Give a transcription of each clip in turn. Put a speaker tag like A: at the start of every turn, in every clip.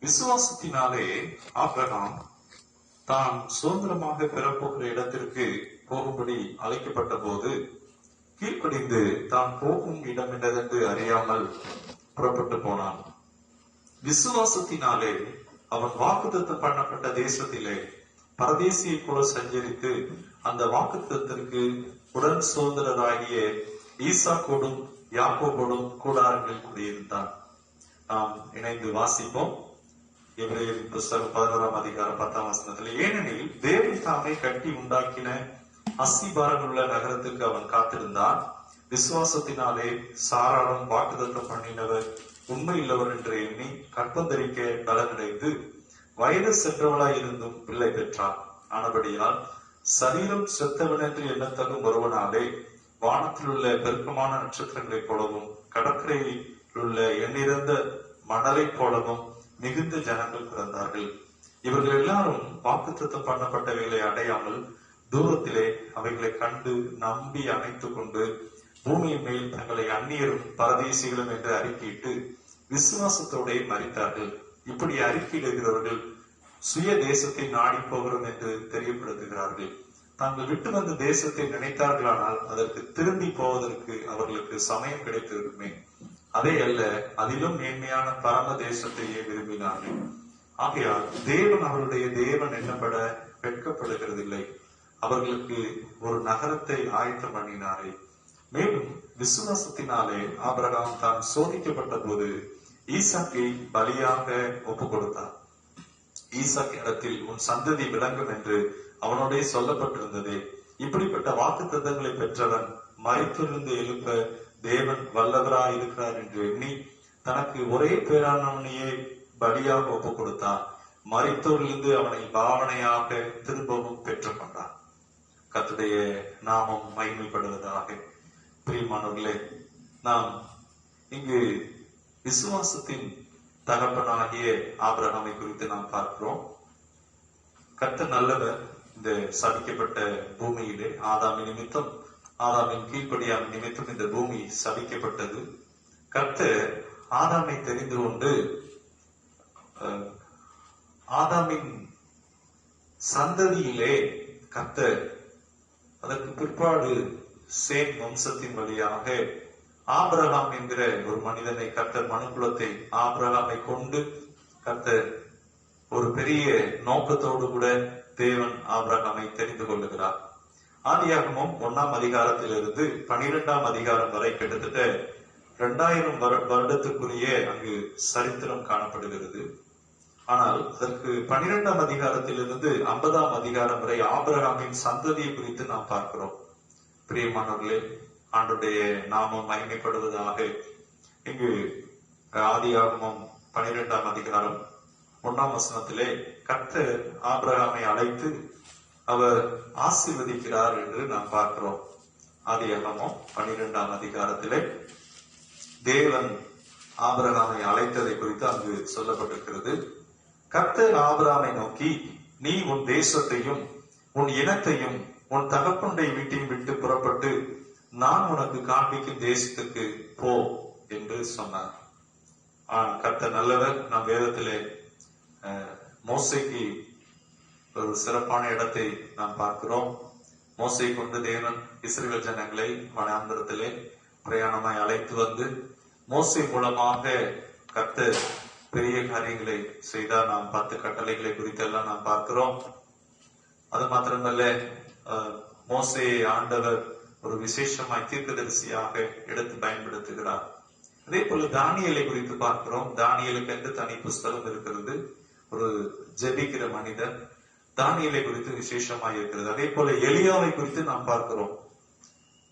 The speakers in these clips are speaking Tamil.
A: விசுவாசத்தினாலே ஆபிரகாம் தான் சுதந்திரமாக பெறப்போகிற இடத்திற்கு போகும்படி அழைக்கப்பட்ட போது கீழ்ப்படிந்து தான் போகும் இடம் என்னதென்று அறியாமல் புறப்பட்டு போனான். விசுவாசத்தினாலே அவன் வாக்குத்தத்தம் பண்ணப்பட்ட தேசத்திலே பரதேசியை போல சஞ்சரித்து அந்த வாக்குத்தத்திற்கு உடன் சுதந்திரராகிய ஈசாக்கோடும் யாக்கோபோடும் கூடாரங்களில் குடியிருந்தான். நாம் இணைந்து வாசிப்போம். எபிரேயரின் புஸ்தகம் 11ஆம் அதிகாரம் 10ஆம் வசனத்தில், ஏனெனில் தேவன் தாமே கட்டி உண்டாக்கின அஸ்திபாரங்கள் உள்ள நகரத்துக்கு அவன் காத்திருந்தான். விசுவாசத்தினாலே சாராளும் வாக்குத்தத்தம் பண்ணினவர் உண்மையுள்ளவர் என்று எண்ணி கற்பந்தரிக்க பலனடைந்து வயது சென்றவளாய் இருந்தும் பிள்ளை பெற்றார். ஆனபடியால் சரீரம் செத்தவன் என்று எண்ணத்தகும் ஒருவனாலே வானத்தில் உள்ள பெருக்கமான நட்சத்திரங்களைப் போலவும் கடற்கரையில் உள்ள எண்ணிறந்த மணலை போலவும் மிகுந்த ஜனங்கள் பிறந்தார்கள். இவர்கள் எல்லாரும் வாக்குத்தத்தம் பண்ணப்பட்டவைகளை அடையாமல் தூரத்திலே அவைகளை கண்டு நம்பி அணைத்துக் கொண்டு பூமியின் மேல் தங்களை அந்நியரும் பரதேசிகளும் என்று அறிக்கையிட்டு விசுவாசத்தோட மரித்தார்கள். இப்படி அறிக்கையிடுகிறவர்கள் சுய தேசத்தை நாடி போகிறோம் என்று தெரியப்படுத்துகிறார்கள். தாங்கள் விட்டு வந்த தேசத்தை நினைத்தார்களானால் அதற்கு திரும்பி போவதற்கு அவர்களுக்கு சமயம் கிடைத்திருக்குமே. அதே அல்ல, அதிலும் மேன்மையான பரம தேசத்தையே விரும்பினார்கள். ஆகையால் தேவன் அவருடைய தேவன் என்னப்பட வெட்கப்படுகிறதில்லை. அவர்களுக்கு ஒரு நகரத்தை ஆயத்தம் பண்ணினாரே. மேலும் விசுவாசத்தினாலே ஆபிரகாம் தான் சோதிக்கப்பட்ட போது ஈசாக்கை பலியாக ஒப்பு கொடுத்தார். ஈசாக் இடத்தில் உன் சந்ததி விளங்கும் என்று அவனோடே சொல்லப்பட்டிருந்ததே. இப்படிப்பட்ட வாக்குத்தத்தங்களை பெற்றவன் மரித்திருந்து எழுப்ப தேவன் வல்லவராய் இருக்கிறார் என்று எண்ணி தனக்கு ஒரே பேரானவனையே பலியாக ஒப்பு கொடுத்தான். மரித்தோரிலிருந்து அவனை பாவனையாக திரும்பவும் பெற்றுக் கொண்டான். கர்த்தருடைய நாமம் மகிமைப்படுவதாக. பிரியமானவர்களே, நாம் இங்கு விசுவாசத்தின் தகப்பனாகிய ஆபிரகாமை குறித்து நாம் பார்க்கிறோம். கர்த்தர் நல்லவர். இந்த சபிக்கப்பட்ட பூமியிலே ஆதாமின் கீழ்ப்படியான நிமித்தம் இந்த பூமி சபிக்கப்பட்டது. கர்த்தர் ஆதாமை தெரிந்து கொண்டு ஆதாமின் சந்ததியிலே கர்த்தர் அதற்கு பிற்பாடு சேம் வம்சத்தின் வழியாக ஆபிரகாம் என்கிற ஒரு மனிதனை கர்த்தர் மனுக்குலத்தை ஆபிரகாமை கொண்டு கர்த்தர் ஒரு பெரிய நோக்கத்தோடு கூட தேவன் ஆபிரகாமை தெரிந்து கொள்ளுகிறார். ஆதியாகமம் 1ஆம் அதிகாரத்திலிருந்து 12ஆம் அதிகாரம் வரை கிட்டத்தட்ட 2000 வருடத்துக்குரிய அங்கு சரித்திரம் காணப்படுகிறது. ஆனால் அதற்கு 12ஆம் அதிகாரத்திலிருந்து 50ஆம் அதிகாரம் வரை ஆபிரகாமின் சந்ததியை குறித்து நாம் பார்க்கிறோம். பிரியமானவர்களே, ஆண்டுடைய நாமம் மகிமைப்படுவதாக. இங்கு ஆதியாகமம் 12ஆம் அதிகாரம் 1ஆம் வசனத்திலே கர்த்தர் ஆபிரகாமை அழைத்து அவர் ஆசீர்வதிக்கிறார் என்று நாம் பார்க்கிறோம். ஆதியாகமம் 12ஆம் அதிகாரத்திலே தேவன் ஆபிரகாமை அழைத்ததை குறித்து அங்கு சொல்லப்பட்டிருக்கிறது. கர்த்தர் ஆபிரகாமை நோக்கி, நீ உன் தேசத்தையும் உன் இனத்தையும் உன் தகப்பனுடைய வீட்டையும் விட்டு புறப்பட்டு நான் உனக்கு காண்பிக்கும் தேசத்துக்கு போ என்று சொன்னார். கர்த்தர் நல்லவர். நாம் வேதத்திலே மோசேக்கு ஒரு சிறப்பான இடத்தை நாம் பார்க்கிறோம். மோசே கொண்டு தேவன் இஸ்ரவேல் ஜனங்களை வனாந்திரத்திலே பிரயாணமாய் அழைத்து வந்து மோசே மூலமாக கர்த்தர் பெரிய காரியங்களை செய்தார். நாம் 10 கட்டளைகளை குறித்தெல்லாம் நாம் பார்க்கிறோம். அது மாத்திரமல்ல, மோசே ஆண்டவர் ஒரு விசேஷமாய் தீர்க்கதரிசியாக எடுத்து பயன்படுத்துகிறார். அதே போல தானியேலை குறித்து பார்க்கிறோம். தானியேலுக்கு என்று தனி புஸ்தகம் இருக்கிறது. ஒரு ஜெபிக்கிற மனிதன் தானியேலை குறித்து விசேஷமாய் இருக்கிறது. அதே போல எலியாவை குறித்து நாம் பார்க்கிறோம்.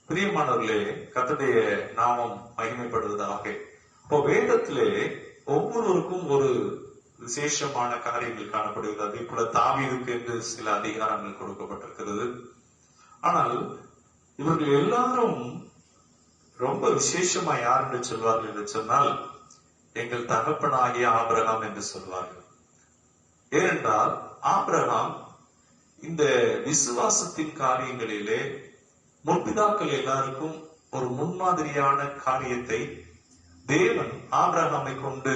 A: பிரியமானவர்களே, கர்த்தருடைய நாமம் மகிமைப்படுவதாக. இப்போ வேதத்திலே ஒவ்வொருவருக்கும் ஒரு விசேஷமான காரியங்கள் காணப்படுகிறது. அதே போல தாவீதுக்கு என்று சில அதிகாரங்கள் கொடுக்கப்பட்டிருக்கிறது. ஆனால் இவர்கள் எல்லாரும் ரொம்ப விசேஷமா யார் என்று சொல்வார்கள் என்று சொன்னால் எங்கள் தகப்பனாகிய ஆபிரகாம் என்று சொல்வார்கள். ஏனென்றால் ஆபிரகாம் இந்த விசுவாசத்தின் காரியங்களிலே முற்பிதாக்கள் எல்லாருக்கும் ஒரு முன்மாதிரியான காரியத்தை தேவன் ஆபிரகாமை கொண்டு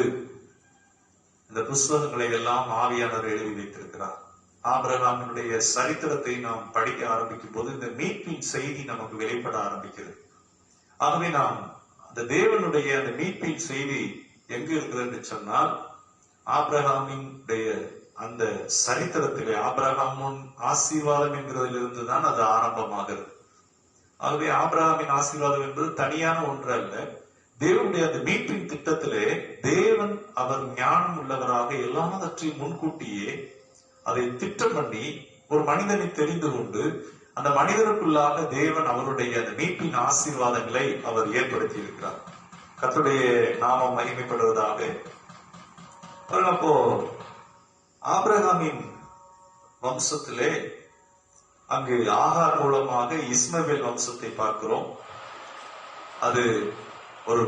A: இந்த புஸ்தகங்களை எல்லாம் ஆவியானவர் எழுதி வைத்திருக்கிறார். ஆபிரகாமினுடைய சரித்திரத்தை நாம் படிக்க ஆரம்பிக்கும் போது இந்த மீட்பின் செய்தி நமக்கு வெளிப்பட ஆரம்பிக்கிறது. ஆகவே நாம் அந்த தேவனுடைய அந்த மீட்பின் செய்தி எங்கு இருக்கிறது என்று சொன்னால், ஆபிரகாமினுடைய அந்த சரித்திரத்திலே ஆபிரகாமின் ஆசீர்வாதம் என்கிறதிலிருந்து தான் அது ஆரம்பமாகிறது. ஆகவே ஆபிரகாமின் ஆசீர்வாதம் என்பது தனியான ஒன்று அல்ல. தேவனுடைய அந்த மீட்பின் திட்டத்திலே தேவன் அவர் ஞானம் உள்ளவராக எல்லாவற்றையும் முன்கூட்டியே அதை திட்டம் பண்ணி ஒரு மனிதனை தெரிந்து கொண்டு அந்த மனிதனுக்குள்ளாக தேவன் அவருடைய அந்த மீட்பின் ஆசீர்வாதங்களை அவர் ஏற்படுத்தி இருக்கிறார். கர்த்தருடைய நாமம் மகிமைப்படுவதாக. அப்போ ஆபிரகாமின் வம்சத்திலே அங்கு ஆகார் மூலமாக இஸ்மவேல் வம்சத்தை பார்க்கிறோம். அது ஒரு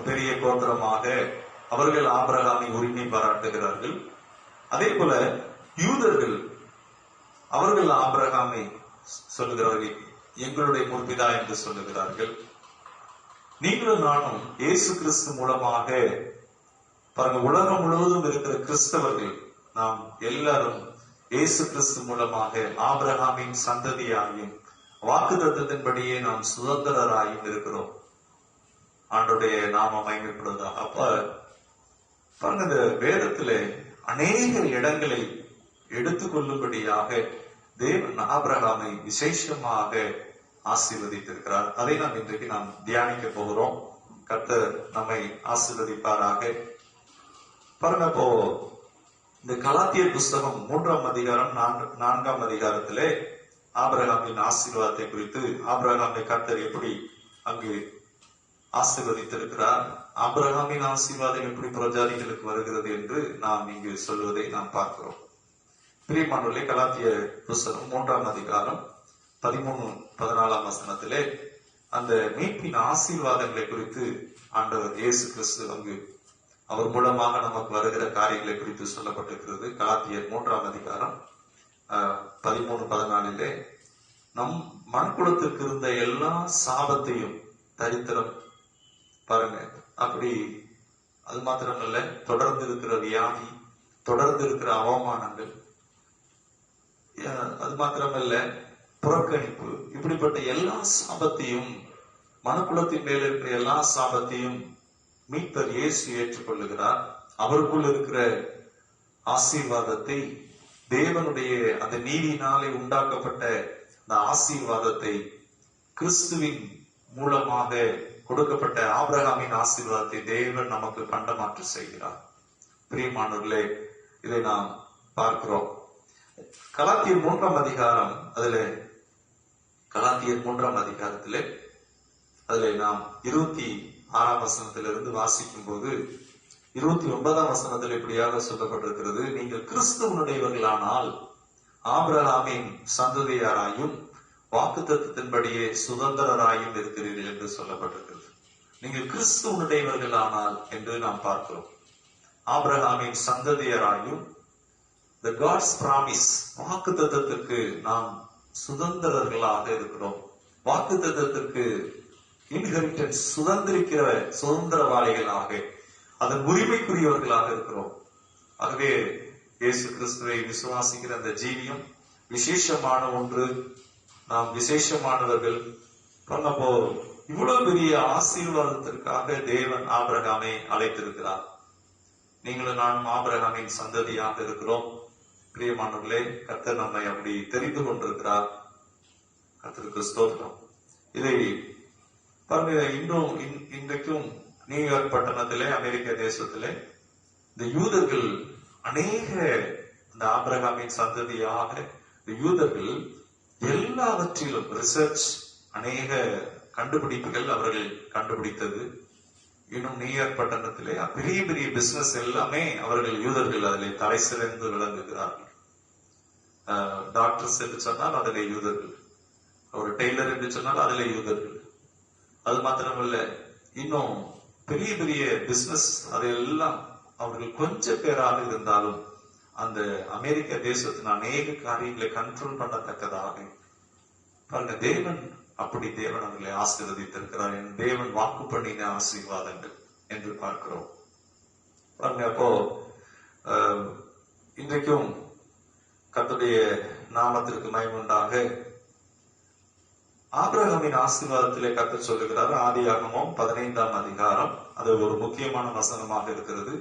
A: பெரிய கோத்திரமாக அவர்கள் ஆபிரகாமை உரிமை பாராட்டுகிறார்கள். அதே போல யூதர்கள் அவர்கள் ஆபிரகாமை சொல்லுகிறார்கள், எங்களுடைய முற்பிதா என்று சொல்லுகிறார்கள். நீங்களும் நானும் இயேசு கிறிஸ்து மூலமாக பாருங்க, உலகம் முழுவதும் இருக்கிற கிறிஸ்தவர்கள் நாம் எல்லாரும் இயேசு கிறிஸ்து மூலமாக ஆபிரகாமின் சந்ததியாயும் வாக்குத்தத்தத்தின்படியே நாம் சுதந்திரராயும் இருக்கிறோம். ஆண்டோடைய நாம மகிமைப்படுவதா. அப்ப பாருங்க, இந்த வேதத்திலே அநேக இடங்களை எடுத்துக்கொள்ளும்படியாக தேவன் ஆபிரகாமை விசேஷமாக ஆசீர்வதித்திருக்கிறார். அதை நாம் இன்றைக்கு நாம் தியானிக்க போகிறோம். கர்த்தர் நம்மை ஆசீர்வதிப்பாராக. பாருங்க, இப்போ இந்த கலாத்தியர் புஸ்தகம் 3ஆம் அதிகாரம் 4ஆம் அதிகாரத்திலே ஆபிரகாமின் ஆசீர்வாதத்தை குறித்து ஆபிரகாமை கர்த்தர் எப்படி அங்கு ஆசீர்வதித்திருக்கிறார், ஆபிரகாமின் ஆசீர்வாதம் எப்படி புறஜாதிகளுக்கு வருகிறது என்று நாம் இங்கு சொல்வதை நாம் பார்க்கிறோம். பிரியமானவர்களே, கலாத்திய புஸ்தகம் 3ஆம் அதிகாரம் 13-14 வசனத்திலே அந்த மீட்பின் ஆசீர்வாதங்களை குறித்து ஆண்டவர் இயேசு கிறிஸ்து அங்கு அவர் மூலமாக நமக்கு வருகிற காரியங்களை குறித்து சொல்லப்பட்டிருக்கிறது. கலாத்தியர் 3ஆம் அதிகாரம் 13-14 நம் மண்குலத்திற்கு இருந்த எல்லா சாபத்தையும் தரித்திரம் பாருங்க, அப்படி அது மாத்திரமல்ல, தொடர்ந்து இருக்கிற வியாதி, தொடர்ந்து இருக்கிற அவமானங்கள், அது மாத்திரமல்ல புறக்கணிப்பு, இப்படிப்பட்ட எல்லா சாபத்தையும், மனுக்குலத்தின் மேல இருக்கிற எல்லா சாபத்தையும் மீட்பர் இயேசு ஏற்றுக்கொள்ளுகிறார். அவருக்குள் இருக்கிற ஆசீர்வாதத்தை, தேவனுடைய அந்த நீதியினாலே உண்டாக்கப்பட்ட அந்த ஆசீர்வாதத்தை, கிறிஸ்துவின் மூலமாக கொடுக்கப்பட்ட ஆபிரகாமின் ஆசீர்வாதத்தை தேவன் நமக்கு பண்டமாற்று செய்கிறார். பிரியமானவர்களே, இதை நாம் பார்க்கிறோம். கலாத்தியர் 3ஆம் அதிகாரம், கலாத்தியர் 3ஆம் அதிகாரத்திலே நாம் 26ஆம் வசனத்திலிருந்து வாசிக்கும் போது 29ஆம் வசனத்தில் இப்படியாக சொல்லப்பட்டிருக்கிறது, நீங்கள் கிறிஸ்துவனுடையவர்களானால் ஆபிரகாமின் சந்ததியாராயும் வாக்குத்தத்தத்தின்படியே சுதந்திரராயும் இருக்கிறீர்கள் என்று சொல்லப்பட்டிருக்கிறது. நீங்கள் கிறிஸ்துவனுடையவர்களானால் என்று நாம் பார்க்கிறோம். ஆபிரகாமின் சந்ததியராயும் the God's promise, வாக்குத்தத்தத்திற்கு நாம் சுதந்திரர்களாக இருக்கிறோம். வாக்குத்தத்தத்திற்கு இன்ஹெரிட்டன்ஸ், சுதந்திரிக்கிற சுதந்திரவாளிகளாக, அதன் உரிமைக்குரியவர்களாக இருக்கிறோம். ஆகவே இயேசு கிறிஸ்துவை விசுவாசிக்கிற அந்த ஜீவியம் விசேஷமான ஒன்று. நாம் விசேஷமானவர்கள். பண்ணப்போ இவ்வளவு பெரிய ஆசீர்வாதத்திற்காக தேவன் ஆபிரகாமை அழைத்திருக்கிறார். நீங்களும் நானும் ஆபிரகாமின் சந்ததியாக இருக்கிறோம். பிரியமானவர்களே, கர்த்தர் நம்மை அப்படி தெரிந்து கொண்டிருக்கிறார். கர்த்தருக்கு ஸ்தோத்திரம். இதை பாருங்க, இன்றைக்கும் நியூயார்க் பட்டணத்திலே, அமெரிக்க தேசத்திலே இந்த யூதர்கள் அநேக இந்த ஆபிரகாமின் சந்ததியாக இந்த யூதர்கள் எல்லாவற்றிலும் ரிசர்ச், அநேக கண்டுபிடிப்புகள் அவர்கள் கண்டுபிடித்தது. இன்னும் நியூயார்க் பட்டணத்திலே பெரிய பெரிய பிசினஸ் எல்லாமே அவர்கள் யூதர்கள் அதில் தலை சிறந்து விளங்குகிறார்கள். டாக்டர்ஸ் என்று சொன்னால் அதிலே யூதர்கள், ஒரு டெய்லர் என்று சொன்னால் அதிலே யூதர்கள். அது மாத்திரமல்ல, இன்னும் பெரிய பெரிய பிசினஸ் அதையெல்லாம் அவர்கள் கொஞ்சம் பேராக இருந்தாலும் அந்த அமெரிக்க தேசத்தின் அநேக காரியங்களை கண்ட்ரோல் பண்ணத்தக்கதாக பாருங்க, தேவன் அப்படி தேவன் அவர்களை ஆசீர்வதித்திருக்கிறார். தேவன் வாக்கு பண்ணின ஆசீர்வாதங்கள் என்று பார்க்கிறோம். பாருங்க, அப்போ இன்றைக்கும் கர்த்தருடைய நாமத்திற்கு மகிமை உண்டாக. ஆபிரகாமின் ஆசீர்வாதத்திலே கர்த்தர் சொல்லுகிறார். ஆதியாகமம் 15ஆம் அதிகாரம், அது ஒரு முக்கியமான வசனமாக இருக்கிறது.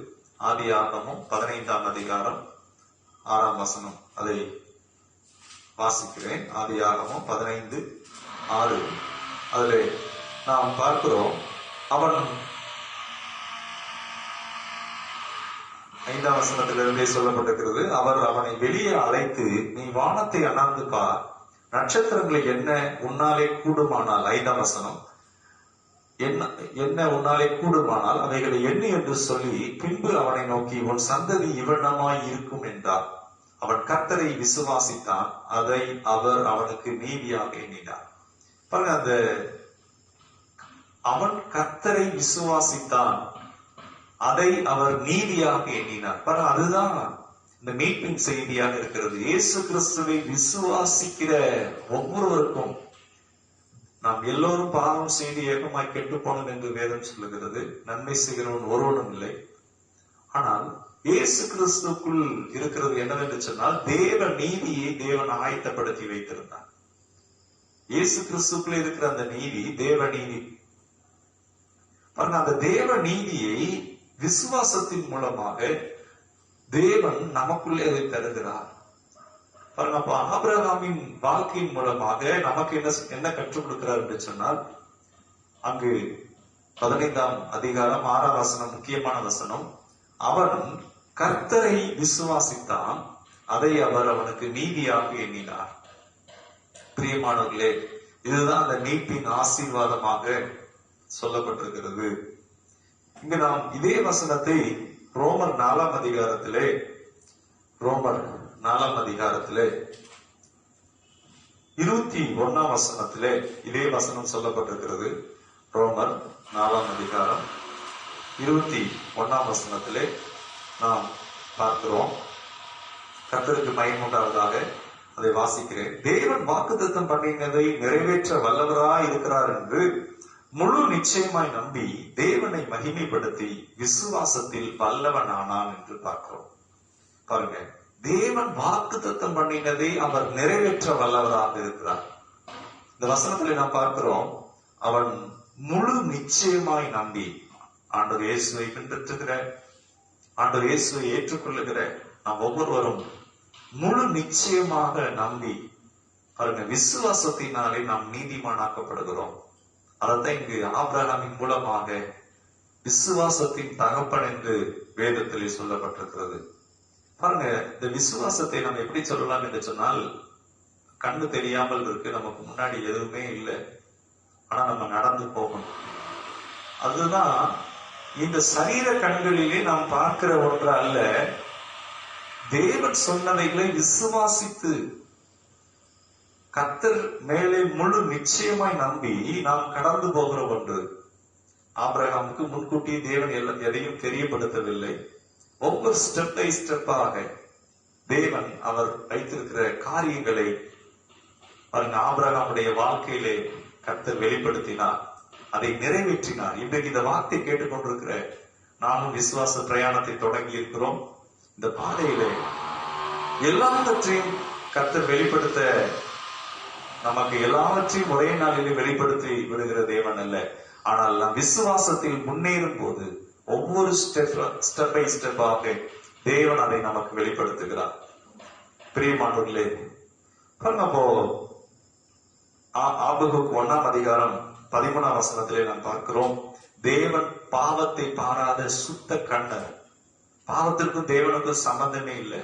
A: ஆதியாகமம் 15ஆம் அதிகாரம் 6ஆம் வசனம், அதை வாசிக்கிறேன். ஆதியாகமம் 15:6. அதிலே நாம் பார்க்கிறோம், அவன் 5ஆம் வசனத்திலிருந்தே சொல்லப்பட்டிருக்கிறது. அவர் அவனை வெளியே அழைத்து, நீ வானத்தை அண்ணாந்து பார், நட்சத்திரங்களை என்ன உன்னாலே கூடுமானால், 5ஆம் வசனம், என்ன உன்னாலே கூடுமானால் அவைகளை எண்ணு என்று சொல்லி, பின்பு அவனை நோக்கி, உன் சந்ததி இவ்வண்ணமாய் இருக்கும் என்றார். அவன் கர்த்தரை விசுவாசித்தான், அதை அவர் அவனுக்கு நீதியாக எண்ணினார். பாருங்க, அந்த அவன் கர்த்தரை விசுவாசித்தான், அதை அவர் நீதியாக எண்ணினார். பாருங்க, அதுதான் இந்த மீட்பின் செய்தியாக இருக்கிறது. இயேசு கிறிஸ்துவை விசுவாசிக்கிற ஒவ்வொருவருக்கும், நாம் எல்லோரும் பாவம் செய்து ஏகமாய் கெட்டு போனோம் என்று வேதம் சொல்லுகிறது. நன்மை செய்கிறவன் ஒருவனும் இல்லை. ஆனால் இயேசு கிறிஸ்துக்குள் இருக்கிறது என்னவென்று சொன்னால், தேவ நீதியை தேவன் ஆயத்தப்படுத்தி வைத்திருந்தார். இயேசு கிறிஸ்துக்குள் இருக்கிற அந்த நீதி தேவ நீதி. பாருங்க, அந்த தேவ நீதியை விசுவாசத்தின் மூலமாக தேவன் நமக்குள்ளே அதை தருகிறார். பாருங்க, அப்ப ஆபிரகாமின் வாழ்க்கையின் மூலமாக நமக்கு என்ன கற்றுக் கொடுக்கிறார் என்று சொன்னால், அங்கு 15ஆம் அதிகாரம் 6ஆம் வசனம் முக்கியமான வசனம். அவன் கர்த்தரை விசுவாசித்தான், அதை அவர் அவனுக்கு நீதியாக எண்ணினார். பிரியமானவர்களே, இதுதான் அந்த மீட்பின் ஆசீர்வாதமாக சொல்லப்பட்டிருக்கிறது. இங்கு நாம் இதே வசனத்தை ரோமர் 4ஆம் அதிகாரத்திலே 21ஆம் வசனத்திலே இதே வசனம் சொல்லப்பட்டிருக்கிறது. ரோமர் 4ஆம் அதிகாரம் 21ஆம் வசனத்திலே நாம் பார்க்கிறோம். கர்த்தருக்கு மகிமை உண்டாவதாக. அதை வாசிக்கிறேன். தேவன் வாக்குத்தத்தம் பண்ணினதை நிறைவேற்ற வல்லவராய் இருக்கிறார் என்று முழு நிச்சயமாய் நம்பி தேவனை மகிமைப்படுத்தி விசுவாசத்தில் வல்லவன் ஆனான் என்று பார்க்கிறோம். பாருங்க, தேவன் வாக்குத்தத்தம் பண்ணினதை அவர் நிறைவேற்ற வல்லவராக இருக்கிறார். இந்த வசனத்துல நாம் பார்க்கிறோம், அவன் முழு நிச்சயமாய் நம்பி ஆண்டவர் இயேசுவை பின்பற்றுகிற, ஆண்டவர் இயேசுவை ஏற்றுக்கொள்ளுகிற நாம் ஒவ்வொருவரும் முழு நிச்சயமாக நம்பி, பாருங்க, விசுவாசத்தினாலே நாம் நீதிமானாக்கப்படுகிறோம். அதைத்தான் இங்கு ஆபிரகாமின் மூலமாக விசுவாசத்தின் தகப்பன் என்று வேதத்திலே சொல்லப்பட்டிருக்கிறது. பாருங்க, இந்த விசுவாசத்தை நம்ம எப்படி சொல்லலாம் என்று சொன்னால், கண்ணு தெரியாமல் இருக்கு, நமக்கு முன்னாடி எதுவுமே இல்லை, ஆனா நம்ம நடந்து போகணும். அதுதான் இந்த சரீர கண்களிலே நாம் பார்க்கிற ஒன்று அல்ல, தேவன் சொன்னவைகளை விசுவாசித்து கர்த்தர் மேலே முழு நிச்சயமாய் நம்பி நாம் கடந்து போகிற ஒன்று. ஆபிரகாமுக்கு முன்கூட்டியே தேவன் எதையும் தெரியப்படுத்தவில்லை. ஒவ்வொரு ஸ்டெப் பை ஸ்டெப்பாக தேவன் அவர் வைத்திருக்கிற காரியங்களை ஆபிரகாமுடைய வாழ்க்கையிலே கர்த்தர் வெளிப்படுத்தினார், அதை நிறைவேற்றினார். இன்றைக்கு இந்த வார்த்தை கேட்டுக்கொண்டிருக்கிற நாமும் விசுவாச பிரயாணத்தை தொடங்கி இருக்கிறோம். இந்த பாதையிலே எல்லாவற்றையும் கர்த்தர் வெளிப்படுத்த, நமக்கு எல்லாவற்றையும் ஒரே நாளிலே வெளிப்படுத்தி விடுகிற தேவன் அல்ல. ஆனால் நாம் விசுவாசத்தில் முன்னேறும் போது ஒவ்வொரு ஸ்டெப் பை ஸ்டெப்பாக தேவன் அதை நமக்கு வெளிப்படுத்துகிறார். பிரியமானவர்களே, அப்போ ஆபகுக் 1ஆம் அதிகாரம் 13ஆம் வசனத்திலே நாம் பார்க்கிறோம், தேவன் பாவத்தை பாராத சுத்த கண்ணர். பாவத்திற்கும் தேவனுக்கும் சம்பந்தமே இல்லை.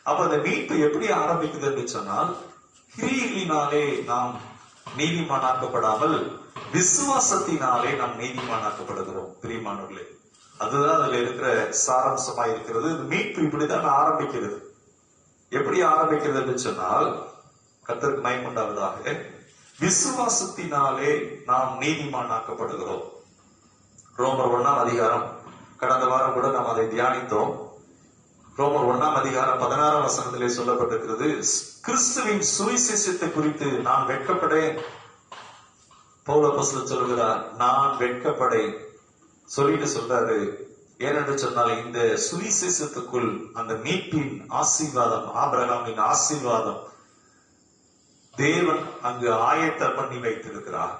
A: அப்ப அந்த மீட்பு எப்படி ஆரம்பிக்குது என்று சொன்னால், கிரியைகளினாலே நாம் நீதிமானாக்கப்படாமல் விசுவாசத்தினாலே நாம் நீதிமானாக்கப்படுகிறோம். பிரியமானவர்களே, அதுதான் அதுல இருக்கிற சாராம்சமா இருக்கிறது. மீட்பு இப்படிதான் ஆரம்பிக்கிறது. எப்படி ஆரம்பிக்கிறது என்று சொன்னால், கர்த்தருக்கு மகிமை உண்டாவதாக, விசுவாசத்தினாலே நாம் நீதிமானாக்கப்படுகிறோம். ரோமர் 1ஆம் அதிகாரம், கடந்த வாரம் கூட நாம் அதை தியானித்தோம். ரோமர் 1ஆம் அதிகாரம் 16ஆம் வசனத்திலே சொல்லப்பட்டிருக்கிறது, கிறிஸ்துவின் சுவிசேஷத்தை குறித்து நான் வெட்கப்படேன். பவுல் அப்போஸ்தலர் சொல்கிறார், நான் வெட்கப்படேன் சொல்லிட்டு சொல்றாரு, ஏனென்று சொன்னால் இந்த சுவிசேஷத்துக்குள் அந்த மீட்பின் ஆசீர்வாதம், ஆபிரகாமின் ஆசீர்வாதம் தேவன் அங்கு ஆயத்தம் பண்ணி வைத்திருக்கிறார்.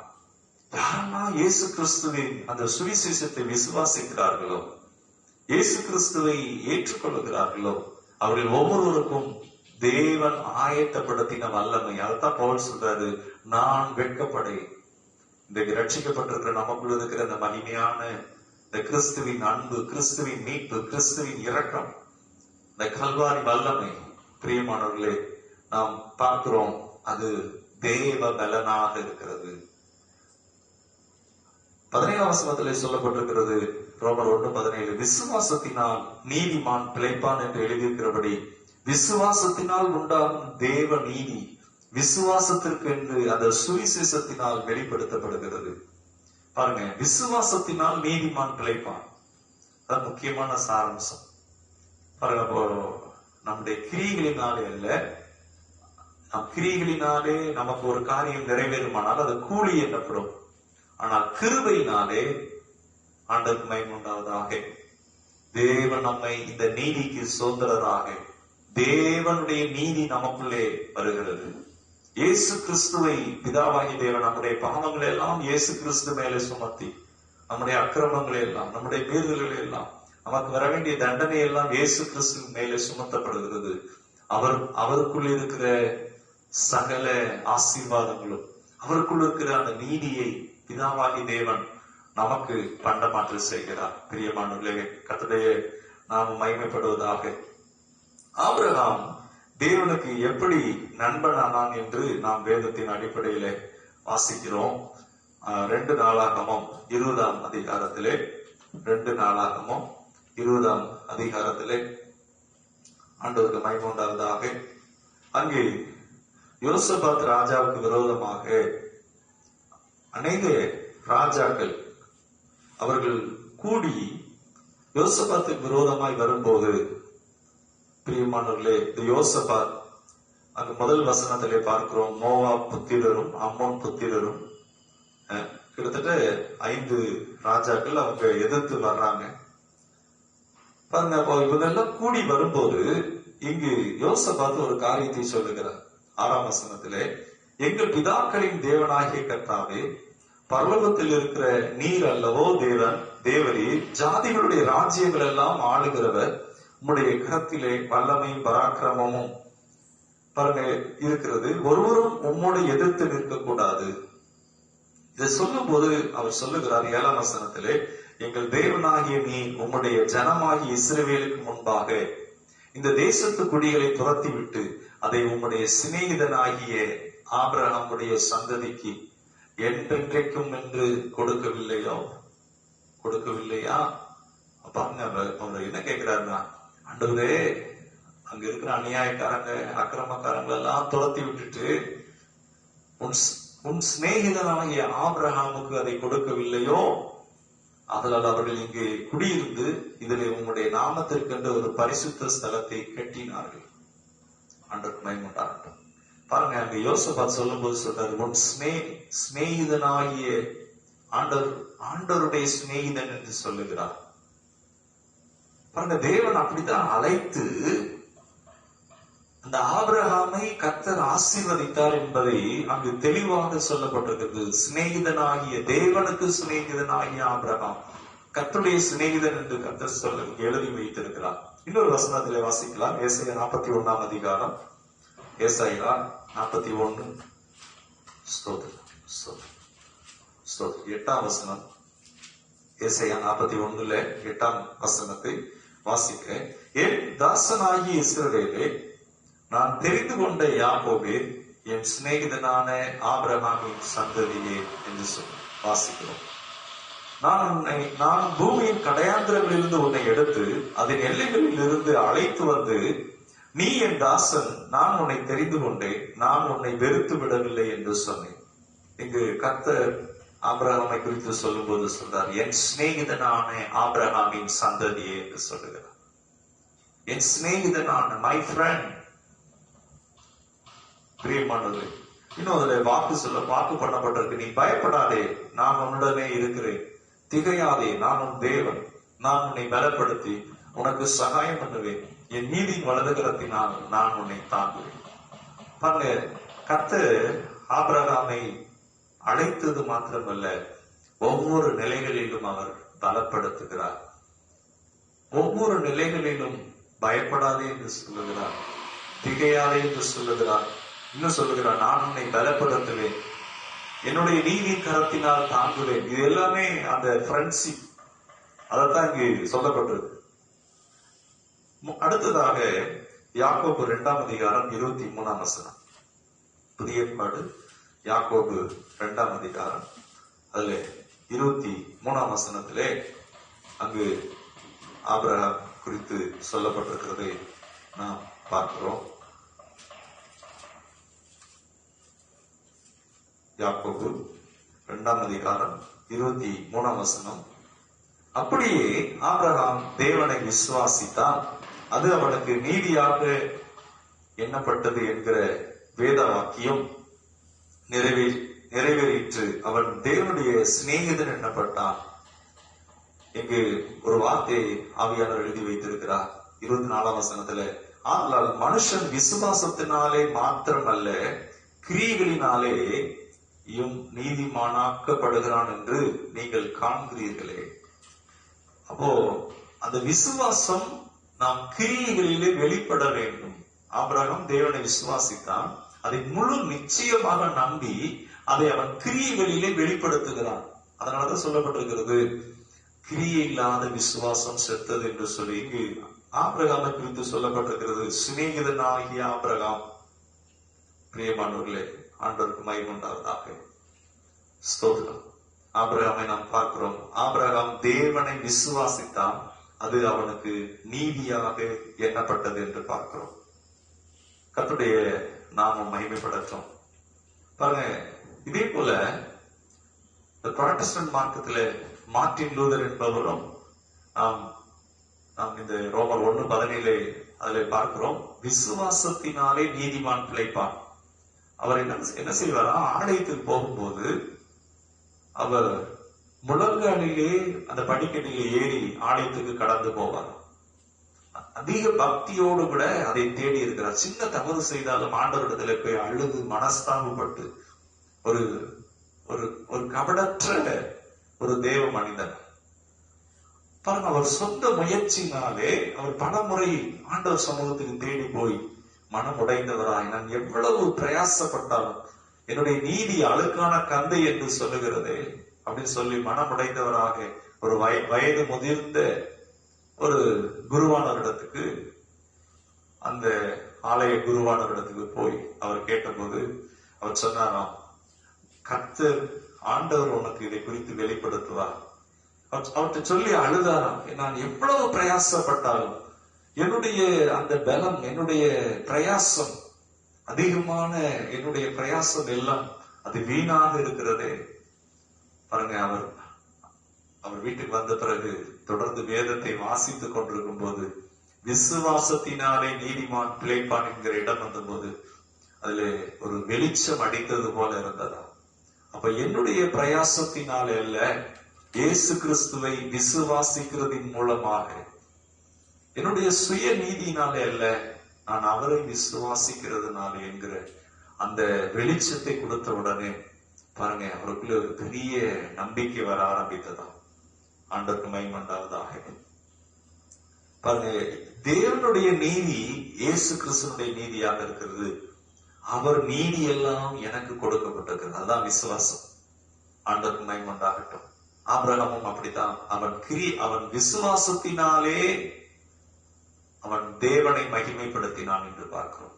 A: யாரெல்லாம் இயேசு கிறிஸ்துவின் அந்த சுவிசேஷத்தை விசுவாசிக்கிறார்களோ, இயேசு கிறிஸ்துவை ஏற்றுக்கொள்கிறார்களோ, அவர்கள் ஒவ்வொருவருக்கும் தேவன் ஆயத்தப்படுத்தின வல்லமை. அதுதான் பவுல் சொல்றாரு, நான் வெட்கப்படேன். இன்றைக்கு ரட்சிக்கப்பட்டிருக்கிற நமக்குள்ள இருக்கிற அந்த மகிமையான இந்த கிறிஸ்துவின் அன்பு, கிறிஸ்துவின் மீட்பு, கிறிஸ்துவின் இரக்கம், இந்த கல்வாரி வல்லமை, பிரியமானவர்களே, நாம் பார்க்கிறோம். அது தேவ பலனாக இருக்கிறது. 17ஆம் வசனத்திலே சொல்லப்பட்டிருக்கிறது, ரோமர் 1:17, விசுவாசத்தினால் நீதிமான் பிழைப்பான் என்று எழுதியிருக்கிறபடி விசுவாசத்தினால் உண்டாகும் தேவ நீதி விசுவாசத்திற்கு என்று அந்த சுவிசேஷத்தினால் வெளிப்படுத்தப்படுகிறது. பாருங்க, விசுவாசத்தினால் நீதிமான் பிழைப்பான். அது முக்கியமான சாராம்சம். பாருங்க, நம்முடைய கிரியைகளினாலே அல்ல, நம் கிரியைகளினாலே நமக்கு ஒரு காரியம் நிறைவேறுமானால் அது கூலி எனப்படும். ஆனால் கிருபையினாலே ஆண்டவருக்கு மகிமை உண்டாவதாக. தேவன் நம்மை இந்த நீதிக்கு சுதந்திரராக, தேவனுடைய நீதி நமக்குள்ளே வருகிறது. இயேசு கிறிஸ்துவை பிதாவாகி தேவன் நம்முடைய பாவங்களை எல்லாம் இயேசு கிறிஸ்து மேலே சுமத்தி, நம்முடைய அக்கிரமங்களை எல்லாம், நம்முடைய மீறுதல்களை எல்லாம், நமக்கு வர வேண்டிய தண்டனை எல்லாம் இயேசு கிறிஸ்து மேலே சுமத்தப்படுகிறது. அவருக்குள் இருக்கிற சகல ஆசீர்வாதங்களும், அவருக்குள் இருக்கிற அந்த நீதியை பிதாவாகி தேவன் நமக்கு பண்டமாற்று செய்கிறார். பிரியமானவர்களே, கர்த்தருடைய நாம் மகிமைப்படுவதாக. ஆபிரகாம் தேவனுக்கு எப்படி நண்பனானான் என்று நாம் வேதத்தின் அடிப்படையில வாசிக்கிறோம். 2 நாளாகமம் 20ஆம் அதிகாரத்திலே, 2 நாளாகமம் 20ஆம் அதிகாரத்திலே, ஆண்டவருக்கு மகிமை உண்டாவதாக, அங்கே யோசபாத் ராஜாவுக்கு விரோதமாக அநேக ராஜாக்கள் அவர்கள் கூடி யோசபாத்துக்கு விரோதமாய் வரும்போது, பிரியமானவர்களே, இந்த யோசபாத் அங்கு முதல் வசனத்திலே பார்க்கிறோம், மோவாப் புத்திரரும் அம்மோன் புத்திரரும் கிட்டத்தட்ட 5 ராஜாக்கள் அவங்க எதிர்த்து வர்றாங்க. பாருங்க, இவங்கெல்லாம் கூடி வரும்போது இங்கு யோசபாத் ஒரு காரியத்தை சொல்லுகிறார். 6ஆம் வசனத்திலே, எங்கள் பிதாக்களின் தேவனாகிய கர்த்தாவே, பரலோகத்தில் இருக்கிற நீர் அல்லவோ தேவரீர், ஜாதிகளுடைய ராஜ்யங்கள் எல்லாம் ஆளுகிறவர், உம்முடைய கரத்திலே வல்லமையும் பராக்கிரமமும் பாருங்க இருக்கிறது, ஒருவரும் உம்மோடு எதிர்த்து நிற்கக்கூடாது. இதை சொல்லும் போது அவர் சொல்லுகிறார் 7ஆம் வசனத்திலே, எங்கள் தேவனாகிய நீர் உம்முடைய ஜனமாகிய இஸ்ரவேலுக்கு முன்பாக இந்த தேசத்து குடிகளை துரத்திவிட்டு அதை உம்முடைய சிநேகிதனாகிய ஆபிரகாமுடைய சந்ததிக்கு என்றென்றைக்கும் என்று கொடுக்கவில்லையா? பாருங்க, அவர் என்ன கேட்கிறாருன்னா, ஆண்டவரே, அங்க இருக்கிற அநியாயக்காரங்க, அக்கிரமக்காரங்க எல்லாம் துரத்தி விட்டுட்டு உன் சிநேகிதனாகிய ஆபிரகாமுக்கு அதை கொடுக்கவில்லையோ? அதனால் அவர்கள் இங்கு குடியிருந்து இதில் உங்களுடைய நாமத்திற்கென்று ஒரு பரிசுத்த ஸ்தலத்தை கட்டினார்கள். ஆண்டவருக்கு மகிமை உண்டாகட்டும். பாருங்க, அங்க யோசபாத் சொல்லும் போது சொல்றாரு, உன் சிநேகிதனாகிய ஆண்டவருடைய சிநேகிதன் என்று சொல்லுகிறார். பாருங்க, தேவன் அப்படித்தான் அழைத்து அந்த ஆபிரகாமை கர்த்தர் ஆசீர்வதித்தார் என்பதை அங்கு தெளிவாக சொல்லப்பட்டிருக்கிறது. சிநேகிதனாகிய தேவனுக்கு சிநேகிதனாகிய ஆபிரகாம் கர்த்தருடைய சிநேகிதன் என்று கர்த்தர் சொல்ல எழுதி வைத்திருக்கிறார். இன்னொரு வசனத்திலே வாசிக்கலாம். ஏசாயா 41ஆம் அதிகாரம், ஏசாயா 41 8ஆம் வசனம். ஏசாயா 41 8ஆம் வசனத்தை வாசிக்க, என் தாசனாகிய இஸ்ரவேலே, நான் தெரிந்து கொண்ட யாக்கோபே, என் சிநேகிதனான ஆபிரகாமின் சந்ததியே என்று சொல்லி வாசிக்கிறோம். நான் பூமியின் கடையாந்திரங்களிலிருந்து உன்னை எடுத்து அதன் எல்லைகளில் இருந்து அழைத்து வந்து, நீ என் தாசன், நான் உன்னை தெரிந்து கொண்டேன், நான் உன்னை வெறுத்து விடவில்லை என்று சொன்னேன். இங்கு கர்த்தர் ஆபிரகாமை குறித்து சொல்லும் போது சொல்றார், என் சிநேகிதனான ஆபிரகாமின் சந்ததியே என்று சொல்லுகிறார். என் சிநேகிதனான, மை ஃப்ரெண்ட். பிரியமானது, இன்னும் அதுல வாக்கு பண்ணப்பட்டிருக்கு, நீ பயப்படாதே, நான் உன்னுடனே இருக்கிறேன், திகையாதே, நான் உன் தேவன், நான் உன்னை பலப்படுத்தி உனக்கு சகாயம் பண்ணுவேன், என் நீதியின் வலதுகரத்தினால் நான் உன்னை தாங்குவேன். பாருங்க, கர்த்தர் ஆபிரகாமை அழைத்தது மாத்திரமல்ல, ஒவ்வொரு நிலைகளிலும் அவர் பலப்படுத்துகிறார். ஒவ்வொரு நிலைகளிலும் பயப்படாதே என்று சொல்லுகிறார், திகையாதே என்று சொல்லுகிறார். இன்னும் சொல்லுகிறார், நான் உன்னை பலப்படுத்துவேன், என்னுடைய நீதியின் கரத்தினால் தாங்குவேன். இது எல்லாமே அந்த ஃப்ரெண்ட்ஷிப், அதைத்தான் இங்கு சொல்லப்பட்டிருக்கு. அடுத்ததாக யாக்கோபு 2ஆம் அதிகாரம் 23ஆம் வசனம். புதிய ஏற்பாடு யாக்கோபு 2ஆம் அதிகாரம் அதுல 23ஆம் வசனத்திலே அங்கு ஆபிரகாம் குறித்து சொல்லப்பட்டிருக்கிறதை நாம் பார்க்கிறோம். யாக்கோபு 2ஆம் அதிகாரம் 23ஆம் வசனம். அப்படியே ஆபிரகாம் தேவனை விசுவாசித்தான், அது அவனுக்கு நீதியாக எண்ணப்பட்டது என்கிற வேத வாக்கியம் நிறைவேறிற்று. அவன் தேவனுடைய சிநேகிதன் எண்ணப்பட்டான். இங்கு ஒரு வார்த்தையை ஆவியானவர் எழுதி வைத்திருக்கிறார் 24ஆம் வசனத்துல. ஆனால் மனுஷன் விசுவாசத்தினாலே மாத்திரமல்ல, கிரியைகளினாலே நீதிமானாக்கப்படுகிறான் என்று நீங்கள் காண்கிறீர்களே. அப்போ அந்த விசுவாசம் நாம் கிரியைகளிலே வெளிப்பட வேண்டும். ஆபிரகாம் தேவனை விசுவாசித்தான், அதை முழு நிச்சயமாக நம்பி அதை அவன் கிரியைகளிலே வெளிப்படுத்துகிறான். அதனாலதான் சொல்லப்பட்டிருக்கிறது, கிரியை இல்லாத விசுவாசம் செத்தது என்று சொல்லி. இங்கு ஆபிரகாமை குறித்து சொல்லப்பட்டிருக்கிறது, சிநேகிதனாகிய ஆபிரகாம். பிரியமானவர்களே, ஆண்டவருக்கு மகிமை உண்டாவதாக. ஸ்தோத்திரம். ஆபிரகாமை நாம் பார்க்கிறோம். ஆபிரகாம் தேவனை விசுவாசித்தான், அது அவனுக்கு நீதியாக எண்ணப்பட்டது என்று பார்க்கிறோம். கர்த்தருடைய நாமம் மகிமைப்படட்டும். பாருங்க, இதே போல புராட்டஸ்டன்ட் மார்க்கத்துல மார்ட்டின் லூதர் என்பவரும் நாம் இந்த ரோமர் 1:17 அதுல பார்க்கிறோம், விசுவாசத்தினாலே நீதிமான் பிழைப்பான். அவர் என்ன செய்வாரா, ஆலயத்துக்கு போகும்போது அவர் முழங்காலிலே அந்த படிக்கட்டிலே ஏறி ஆலயத்துக்கு கடந்து போவார். அதிக பக்தியோடு கூட அதை தேடி இருக்கிறார். சின்ன தவறு செய்தாலும் ஆண்டவரிடத்துல போய் அழுது மனஸ்தாபப்பட்டு ஒரு ஒரு கபடற்ற ஒரு தேவ மனிதன். பாருங்க, அவர் சொந்த முயற்சினாலே அவர் பலமுறை ஆண்டவர் சமூகத்துக்கு தேடி போய் மனம் உடைந்தவராய், நான் எவ்வளவு பிரயாசப்பட்டாலும் என்னுடைய நீதி அழுக்கான கந்தை என்று சொல்லுகிறதே அப்படின்னு சொல்லி மனம் உடைந்தவராக ஒரு வயது முதிர்ந்த ஒரு குருவானவரிடத்துக்கு, அந்த ஆலய குருவானவரிடத்துக்கு போய் அவர் கேட்டபோது அவர் சொன்னாராம், கர்த்தர் ஆண்டவர் உனக்கு இதை குறித்து வெளிப்படுத்துவார். அவர்கிட்ட சொல்லி அழுதாராம், நான் எவ்வளவு பிரயாசப்பட்டாலும் என்னுடைய அந்த பலம், என்னுடைய பிரயாசம் அதிகமான என்னுடைய பிரயாசம் எல்லாம் அது வீணாக இருக்கிறதே. பாருங்க, அவர் வீட்டுக்கு வந்த பிறகு தொடர்ந்து வேதத்தை வாசித்துக் கொண்டிருக்கும் போது, விசுவாசத்தினாலே நீதிமான் பிழைப்பான் என்கிற இடம் வந்த போது அதுல ஒரு வெளிச்சம் அடித்தது போல இருந்ததா. அப்ப என்னுடைய பிரயாசத்தினாலே அல்ல, இயேசு கிறிஸ்துவை விசுவாசிக்கிறதின் மூலமாக, என்னுடைய சுய நீதியினாலே அல்ல, நான் அவரை விசுவாசிக்கிறதுனால என்கிற அந்த வெளிச்சத்தை கொடுத்த உடனே பாருங்க, அவருக்குள்ள ஒரு பெரிய நம்பிக்கை வர ஆரம்பித்ததா. ஆண்டவருக்கு மகிமை உண்டாவதாக. பாருங்க, தேவனுடைய நீதி இயேசு கிறிஸ்துனுடைய நீதியாக இருக்கிறது. அவர் நீதி எல்லாம் எனக்கு கொடுக்கப்பட்டிருக்கிறது. அதுதான் விசுவாசம். ஆண்டவருக்கு மகிமை உண்டாகட்டும். ஆபிரகாமும் அப்படித்தான். அவன் விசுவாசத்தினாலே அவன் தேவனை மகிமைப்படுத்தினான் என்று பார்க்கிறோம்.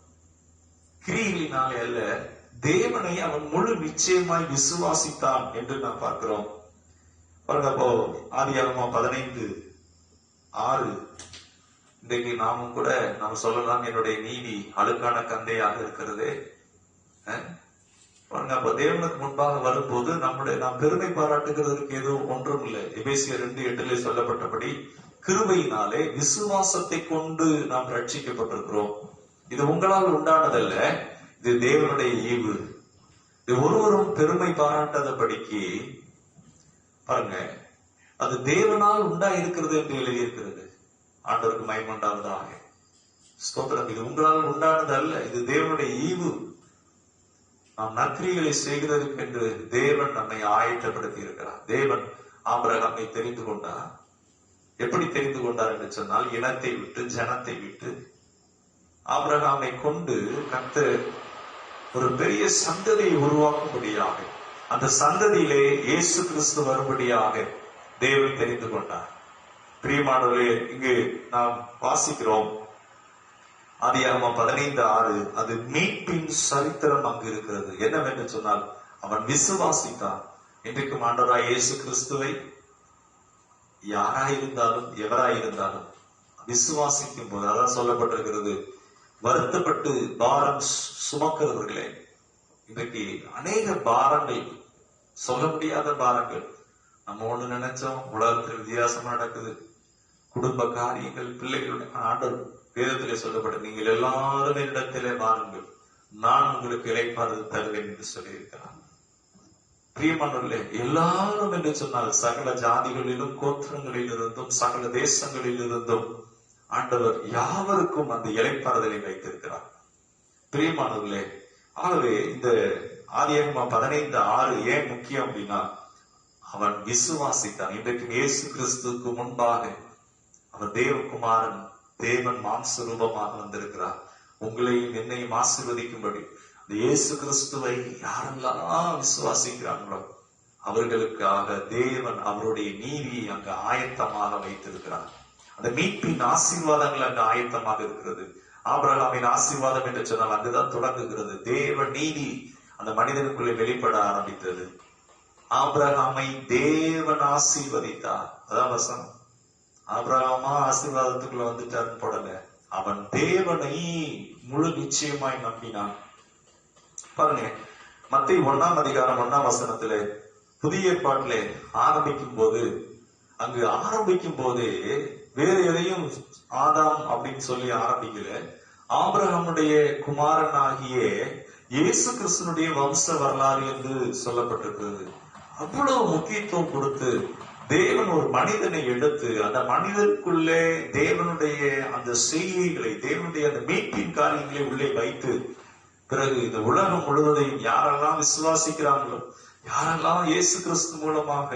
A: கிரியினாலே அல்ல, தேவனை அவன் முழு நிச்சயமாய் விசுவாசித்தான் என்று நாம் பார்க்கிறோம். பாருங்க, அப்போ ஆதியாகமம் 15:6 இன்றைக்கு நாமும் கூட நாம் சொல்லலாம், என்னுடைய நீதி அழுக்கான கந்தையாக இருக்கிறது. பாருங்க, அப்ப தேவனுக்கு முன்பாக வரும்போது நாம் பெருமை பாராட்டுகிறதுக்கு எதுவும் ஒன்றும் இல்லை. எபேசியர் 2:8 சொல்லப்பட்டபடி கிருபையினாலே விசுவாசத்தை கொண்டு நாம் ரட்சிக்கப்பட்டிருக்கிறோம். இது உங்களால் உண்டானதல்ல, இது தேவனுடைய ஈவு. இது ஒருவரும் பெருமை பாராட்டாதபடிக்கு. பாருங்க, அது தேவனால் உண்டாயிருக்கிறது என்று எழுதியிருக்கிறது. ஆண்டவருக்கு மகிமை உண்டாவதாக. ஸ்தோத்திரம். இது உங்களால் உண்டானது அல்ல, இது தேவனுடைய ஈவு. நாம் நற்கிரிகளை செய்கிறதுக்கு என்று தேவன் நம்மை ஆயத்தப்படுத்தி இருக்கிறார். தேவன் ஆபிரகாமை தெரிந்து கொண்டார். எப்படி தெரிந்து கொண்டார் என்று சொன்னால், இனத்தை விட்டு ஜனத்தை விட்டு ஆபிரகாமை கொண்டு கர்த்தர் ஒரு பெரிய சந்ததியை உருவாக்கும்படியாக, அந்த சந்ததியிலே இயேசு கிறிஸ்து வரும்படியாக தேவன் தெரிந்து கொண்டார். பிரியமானவர்களே, இங்கு நாம் வாசிக்கிறோம் ஆதியாகமம் 15:6. அது மீட்பின் சரித்திரம் அங்கு இருக்கிறது. என்னவென்று சொன்னால், அவன் விசுவாசித்தான். இன்றைக்கும் ஆண்டவராய் இயேசு கிறிஸ்துவை யாராயிருந்தாலும் எவராயிருந்தாலும் விசுவாசிக்கும் போது, அதான் சொல்லப்பட்டிருக்கிறது, வருத்தப்பட்டு பாரம் சுமக்கிறவர்களே, இன்றைக்கு அநேக பாரங்கள், சொல்ல முடியாத பாரங்கள். நம்ம ஒண்ணு நினைச்சோம், உலகத்தில் வித்தியாசமா நடக்குது. குடும்ப காரியங்கள், பிள்ளைகளுடைய ஆண்டவர் வேதத்திலே சொல்லப்பட்ட, நீங்கள் எல்லாரும் என்னிடத்திலே வாருங்கள், நான் உங்களுக்கு இளைப்பாறுதல் தருவேன் என்று சொல்லியிருக்கிறார். பிரியமானவர்களே, எல்லாரும் என்று சொன்னால் சகல ஜாதிகளிலும் கோத்திரங்களில் இருந்தும் சகல தேசங்களில் இருந்தும் ஆண்டவர் யாவருக்கும் அந்த இளைப்பாறுதலை வைத்திருக்கிறார். பிரியமானவர்களே, ஆகவே இந்த ஆதியாகமம் 15:6 ஏன் முக்கியம் அப்படின்னா, அவன் விசுவாசித்தான். இன்றைக்கு இயேசு கிறிஸ்துக்கு முன்பாக அவர் தேவகுமாரன், தேவன் மாம்ச ரூபமாக வந்திருக்கிறார். உங்களையும் என்னையும் ஆசீர்வதிக்கும்படி இயேசு கிறிஸ்துவை யாரெல்லாம் விசுவாசிக்கிறாங்களோ அவர்களுக்காக தேவன் அவருடைய நீதியை அங்கு ஆயத்தமாக வைத்திருக்கிறார். அந்த மீட்பின் ஆசீர்வாதங்கள் அங்கு ஆயத்தமாக இருக்கிறது. ஆபிரகாமின் ஆசீர்வாதம் என்று சொன்னால் அங்குதான் தொடங்குகிறது. தேவ நீதி அந்த மனிதனுக்குள்ளே வெளிப்பட ஆரம்பித்தது. ஆபிரகாமை தேவன் ஆசீர்வதித்தார். அதான் வசனம். ஆபிரகாமா ஆசீர்வாதத்துக்குள்ள வந்துட்டாருன்னு போடல, அவன் தேவனை முழு நிச்சயமாய் நம்பினான். பாருங்க, மத்தேயு 1:1 புதிய ஏற்பாட்டிலே ஆரம்பிக்கும் போது, அங்கு ஆரம்பிக்கும் போதே வேற எதையும் ஆதாம் அப்படின்னு சொல்லி ஆரம்பிக்கல. ஆபிரகாமுடைய குமாரனாகிய இயேசு கிறிஸ்துனுடைய வம்ச வரலாறு என்று சொல்லப்பட்டிருக்கிறது. அவ்வளவு முக்கியத்துவம் கொடுத்து தேவன் ஒரு மனிதனை எடுத்து அந்த மனிதனுக்குள்ளே தேவனுடைய அந்த செய்திகளை, தேவனுடைய அந்த மீட்பின் காரியங்களை உள்ளே வைத்து, பிறகு இந்த உலகம் முழுவதையும் யாரெல்லாம் விசுவாசிக்கிறாங்களோ, யாரெல்லாம் இயேசு கிறிஸ்து மூலமாக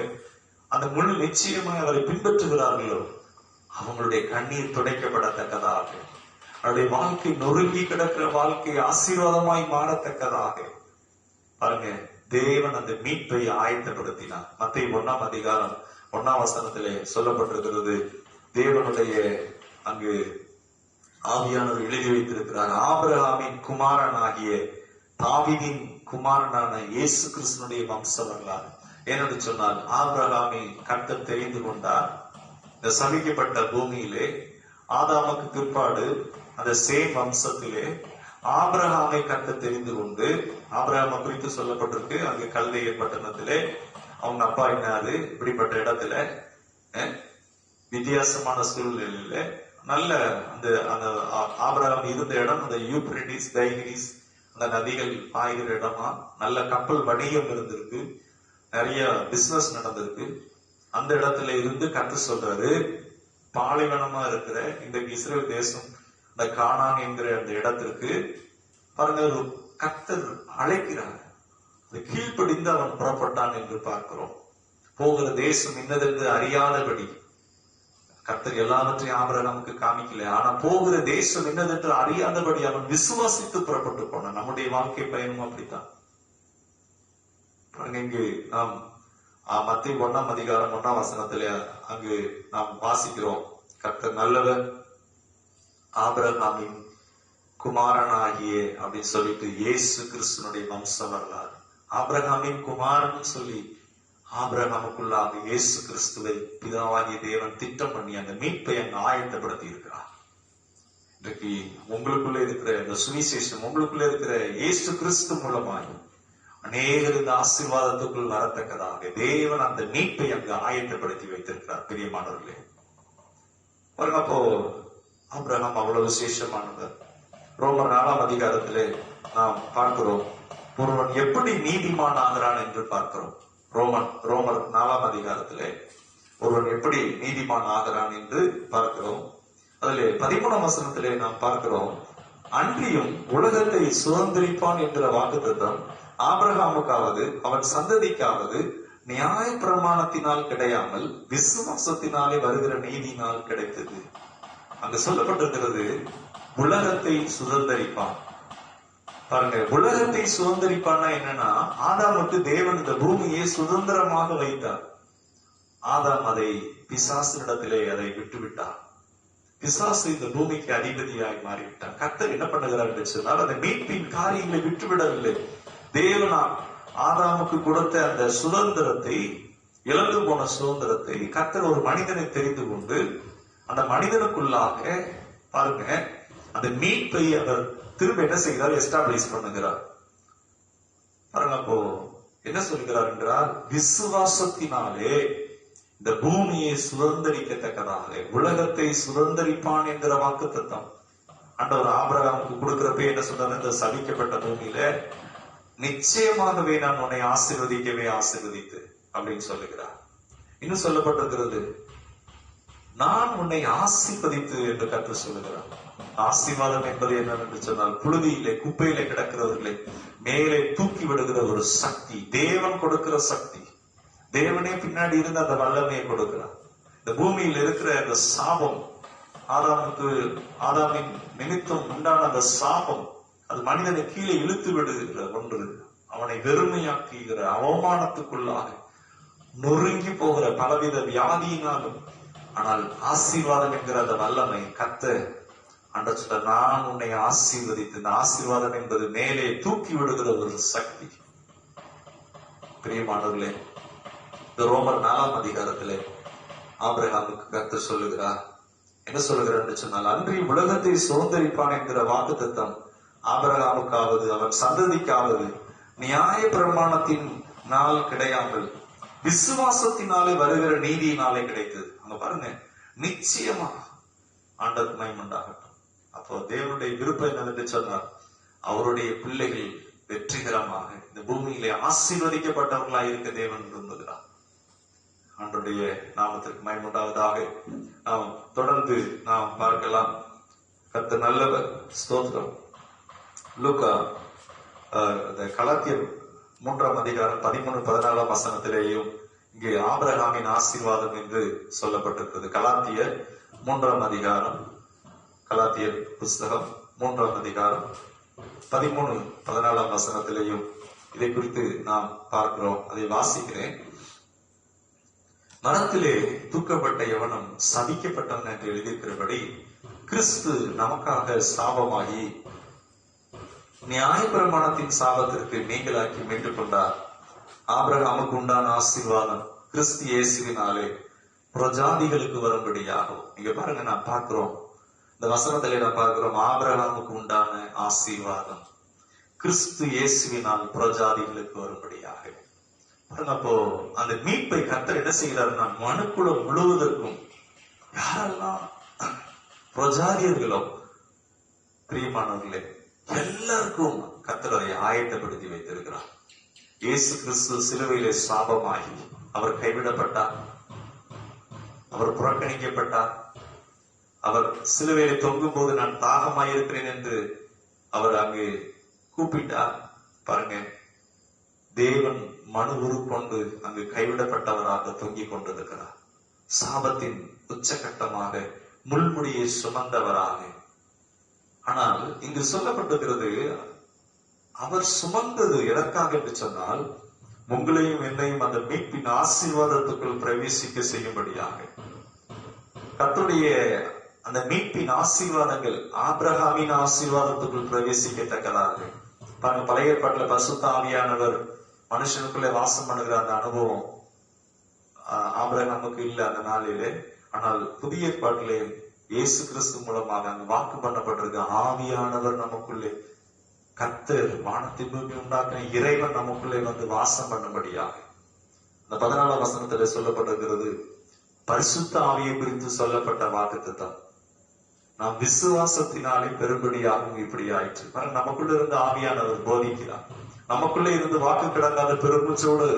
A: அந்த முழு நிச்சயமாக அவரை பின்பற்றுகிறார்களோ அவங்களுடைய கண்ணீர் துடைக்கப்படத்தக்கதாக, அவருடைய வாழ்க்கை நொறுங்கி கிடக்கிற வாழ்க்கை ஆசீர்வாதமாய் மாறத்தக்கதாக பாருங்க தேவன் அந்த மீட்பை ஆயத்தப்படுத்தினார். மத்தேயு 1:1 சொல்லப்பட்டிருக்கிறது. தேவனுடைய அங்கு ஆவியானவர் எழுதி வைத்திருக்கிறார். ஆபிரகாமின் குமாரனாகிய தாவீதின் குமாரனான இயேசு கிறிஸ்துனுடைய வம்ச வரலாறு. ஏனென்று சொன்னால், ஆபிரகாமை கர்த்தர் தெரிந்து கொண்டார். இந்த சபிக்கப்பட்ட பூமியிலே ஆதாமுக்கு பிற்பாடு அந்த சேம் வம்சத்திலே ஆபிரகாமை கர்த்தர் தெரிந்து கொண்டு, ஆபிரகாமை குறித்து சொல்லப்பட்டிருக்கு. அங்கு கல்தேயர் பட்டணத்திலே அவங்க அப்பா என்னாது, இப்படிப்பட்ட இடத்துல வித்தியாசமான சூழ்நிலையில நல்ல அந்த அந்த ஆபிரகாம் இருந்த இடம் அந்த யூப்ரட்டிஸ், தைகிரிஸ் அந்த நதிகள் பாய்கிற இடமா, நல்ல கப்பல் வணிகம் இருந்திருக்கு, நிறைய பிசினஸ் நடந்திருக்கு. அந்த இடத்துல இருந்து கர்த்தர் சொல்றாரு, பாலைவனமா இருக்கிற இந்த இஸ்ரேல் தேசம், இந்த கானான் என்கிற அந்த இடத்திற்கு பாருங்க கர்த்தர் அழைக்கிறார். கீழ்ப்படிந்து அவன் புறப்பட்டான் என்று பார்க்கிறோம். போகிற தேசம் இன்னதென்று அறியாதபடி கர்த்தர் எல்லாவற்றையும் ஆபிரகாமுக்கு காமிக்கல. ஆனா போகிற தேசம் என்னதென்று அறியாதபடி அவன் விசுவாசித்து புறப்பட்டு போனான். நம்முடைய வாழ்க்கை பயணமும் அப்படித்தான். இங்கு நாம் மத்தேயு 1:1 அங்கு நாம் வாசிக்கிறோம், கர்த்தர் நல்லவர், ஆபிரகாமின் குமாரனாகிய அப்படின்னு சொல்லிட்டு இயேசு கிறிஸ்துனுடைய வம்ச வரலாறு. ஆபிரகாமின் குமாரன் சொல்லி ஆபிரகாமுக்குள்ளாக இயேசு கிறிஸ்துவை பிதாவாகிய தேவன் திட்டம் பண்ணி அந்த மீட்பை அங்கு ஆயத்தப்படுத்தி இருக்கிறார். இன்றைக்கு உங்களுக்குள்ள இருக்கிற இந்த சுவிசேஷம், உங்களுக்குள்ள இருக்கிற இயேசு கிறிஸ்து மூலமாய் அநேகர் இந்த ஆசீர்வாதத்துக்குள் வரத்தக்கதாக தேவன் அந்த மீட்பை அங்கு ஆயத்தப்படுத்தி வைத்திருக்கிறார். பிரியமானவர்களே, பாருங்க, அப்போ ஆபிரகாம் அவ்வளவு விசேஷமானவர். ரோமர் 4 நாம் பார்க்கிறோம், ஒருவன் எப்படி நீதிமான் ஆகிறான் என்று பார்க்கிறோம். ரோமர் 4 ஒருவன் எப்படி நீதிமான் ஆகிறான் என்று பார்க்கிறோம். அதிலே 13ஆம் வசனத்திலே நாம் பார்க்கிறோம், அன்றியும் உலகத்தை சுதந்திரிப்பான் என்கிற வாக்குத்தத்தம் ஆபிரகாமுக்காவது அவன் சந்ததிக்காவது நியாய பிரமாணத்தினால் கிடையாமல் விசுவாசத்தினாலே வருகிற நீதியினால் கிடைத்தது. அங்கு சொல்லப்பட்டிருக்கிறது உலகத்தை சுதந்திரிப்பான். பாருங்க, உலகத்தை சுதந்திரிப்பான்னா என்னன்னா, ஆதாமுக்கு தேவன் இந்த பூமியை சுதந்திரமாக வைத்தார். ஆதாம் அதை பிசாசினிடத்திலே அதை விட்டுவிட்டார். பிசாசு இந்த பூமிக்கு அதிபதியாய் மாறிவிட்டார். கர்த்தர் என்ன பண்ணுகிறார் என்று சொன்னால், அந்த மீட்பின் காரியங்களை விட்டுவிடவில்லை. தேவனா ஆதாமுக்கு கொடுத்த அந்த சுதந்திரத்தை, இழந்து போன சுதந்திரத்தை கர்த்தர் ஒரு மனிதனை தெரிந்து கொண்டு அந்த மனிதனுக்குள்ளாக பாருங்க அந்த மீட்பை அவர் திரும்ப என்ன செய்கிறார், எஸ்டாப்ளிஷ் பண்ணுகிறார். பாருங்க, அப்போ என்ன சொல்கிறார் என்றால், விசுவாசத்தினாலே இந்த பூமியை சுதந்திரிக்கத்தக்கதாக உலகத்தை சுதந்திரிப்பான் என்கிற வாக்குத்தத்தம் ஆண்டவர் ஆபிரகாமுக்கு கொடுக்கிறப்ப என்ன சொன்னார், இந்த சபிக்கப்பட்ட பூமியில நிச்சயமாகவே நான் உன்னை ஆசீர்வதிக்கவே ஆசீர்வதித்து அப்படின்னு சொல்லுகிறார். இன்னும் சொல்லப்பட்டிருக்கிறது, நான் உன்னை ஆசீர்வதித்து என்று கர்த்தர் சொல்லுகிறார். ஆசீர்வாதம் என்பது என்னவென்று சொன்னால், புழுதியிலே குப்பையிலே கிடக்கிறவர்களை மேலே தூக்கி விடுகிற ஒரு சக்தி, தேவன் கொடுக்கிற சக்தி. தேவனே பின்னாடி இருந்து அந்த வல்லமையை கொடுக்கிறார். இந்த பூமியில் இருக்கிற அந்த சாபம், ஆதாமின் நிமித்தம் உண்டான அந்த சாபம், அது மனிதனை கீழே இழுத்து விடுகிற ஒன்று. அவனை வெறுமையாக்குகிற, அவமானத்துக்குள்ளாக நொறுங்கி போகிற பலவித வியாதியினாலும். ஆனால் ஆசீர்வாதம் என்கிற அந்த வல்லமை கர்த்தர் ஆண்டவர் சொல்ற, நான் உன்னை ஆசீர்வதித்து, இந்த ஆசீர்வாதம் என்பது மேலே தூக்கி விடுகிற ஒரு சக்தி. பிரியமானவர்களே, இந்த ரோமர் 4ஆம் அதிகாரத்திலே ஆபிரகாமுக்கு கர்த்தர் சொல்லுகிறார். என்ன சொல்லுகிறார் என்று சொன்னால், அன்றி உலகத்தை சுதந்திரிப்பான் என்கிற வாக்குத்தத்தம் ஆபிரகாமுக்காவது அவன் சந்ததிக்காவது நியாய பிரமாணத்தின் நாள் கிடையாமல் விசுவாசத்தினாலே வருகிற நீதியினாலே கிடைத்தது. அங்க பாருங்க, நிச்சயமா ஆண்டவர் மகிமையுண்டாகட்டும். அப்போ தேவனுடைய விருப்பம் என்னவென்று சொன்னார், அவருடைய பிள்ளைகள் வெற்றிகரமாக இந்த பூமியிலே ஆசீர்வதிக்கப்பட்டவர்களாக இருக்க தேவன் விரும்புகிறார். ஆண்டவருடைய நாமத்திற்கு மகிமையுண்டாவதாக. நாம் தொடர்ந்து நாம் பார்க்கலாம். கர்த்தர் நல்லவர், ஸ்தோத்திரம். லூக்கா கலாத்தியர் 3ஆம் அதிகாரம் 13-14 வசனத்திலேயும் இங்கே ஆபிரகாமின் ஆசீர்வாதம் என்று சொல்லப்பட்டிருக்கிறது. கலாத்தியர் 3ஆம் அதிகாரம், கலாத்தியர் புஸ்தகம் 3ஆம் அதிகாரம் 13-14 வசனத்திலேயும் இதை குறித்து நாம் பார்க்கிறோம். அதை வாசிக்கிறேன். மரத்திலே தூக்கப்பட்ட எவனும் சபிக்கப்பட்டவன் என்று எழுதியிருக்கிறபடி கிறிஸ்து நமக்காக சாபமாகி நியாயப்பிரமாணத்தின் சாபத்திற்கு நீங்களாக்கி மீட்டுக் கொண்டார். ஆபிரகாமுக்கு உண்டான ஆசீர்வாதம் கிறிஸ்து இயேசுவினாலே பிரஜாதிகளுக்கு வரும்படியாகும். நீங்க பாருங்க, நான் பார்க்கிறோம் இந்த வசனத்திலே நான் பார்க்கிறோம், ஆபிரகாமுக்கு உண்டான ஆசீர்வாதம் கிறிஸ்து இயேசுவினால் பிரஜாதிகளுக்கு வரும்படியாக. அப்போ அந்த மீட்பை கர்த்தர் என்ன செய்கிறாருன்னா, மனுக்குலம் முழுவதற்கும் யாரெல்லாம் பிரஜாதியர்களோ பிரியமானவர்களே எல்லாருக்கும் கர்த்தர் அதை ஆயத்தப்படுத்தி வைத்திருக்கிறார். இயேசு கிறிஸ்து சிலுவையிலே சாபமாகி அவர் கைவிடப்பட்டார், அவர் புறக்கணிக்கப்பட்டார். அவர் சிலுவையிலே தொங்கும் போது நான் தாகமாயிருக்கிறேன் என்று அவர் அங்கு கூப்பிட்டார். பாருங்க, தேவன் மனு உருக்கொண்டு அங்கு கைவிடப்பட்டவராக தொங்கிக் கொண்டிருக்கிறார். சாபத்தின் உச்சகட்டமாக முள்முடியை சுமந்தவராக. ஆனால் இங்கு சொல்லப்பட்டிருக்கிறது, அவர் சுமந்தது எதற்காக என்று சொன்னால், உங்களையும் என்னையும் அந்த மீட்பின் ஆசீர்வாதத்துக்குள் பிரவேசிக்க செய்யும்படியாக. கர்த்தருடைய அந்த மீட்பின் ஆசீர்வாதங்கள் ஆபிரகாமின் ஆசீர்வாதத்துக்குள் பிரவேசிக்கத்தக்கதாக. பாருங்க, பழைய ஏற்பாட்டுல பரிசுத்த ஆவியானவர் மனுஷனுக்குள்ளே வாசம் பண்ணுகிற அந்த அனுபவம் ஆபிரகாமுக்கு இல்ல அந்த நாளிலே. ஆனால் புதிய ஏற்பாட்டிலே இயேசு கிறிஸ்து மூலமாக அங்கு வாக்கு பண்ணப்பட்டிருக்க ஆவியானவர் நமக்குள்ளே, கர்த்தர் வானத்தை பூமி உண்டாக்கின இறைவன் நமக்குள்ளே வந்து வாசம் பண்ணும்படியாக. இந்த 14ஆம் வசனத்திலே சொல்லப்பட்டிருக்கிறது, பரிசுத்த ஆவியை குறித்து சொல்லப்பட்ட வாக்குத்தத்தம் நாம் விசுவாசத்தினாலே பெரும்படியாகவும் இப்படி ஆயிற்று. நமக்குள்ள இருந்து ஆவியானவர் போதிக்கிறார், நமக்குள்ளே இருந்து வாக்கு கிடங்காத பெருமூச்சோடு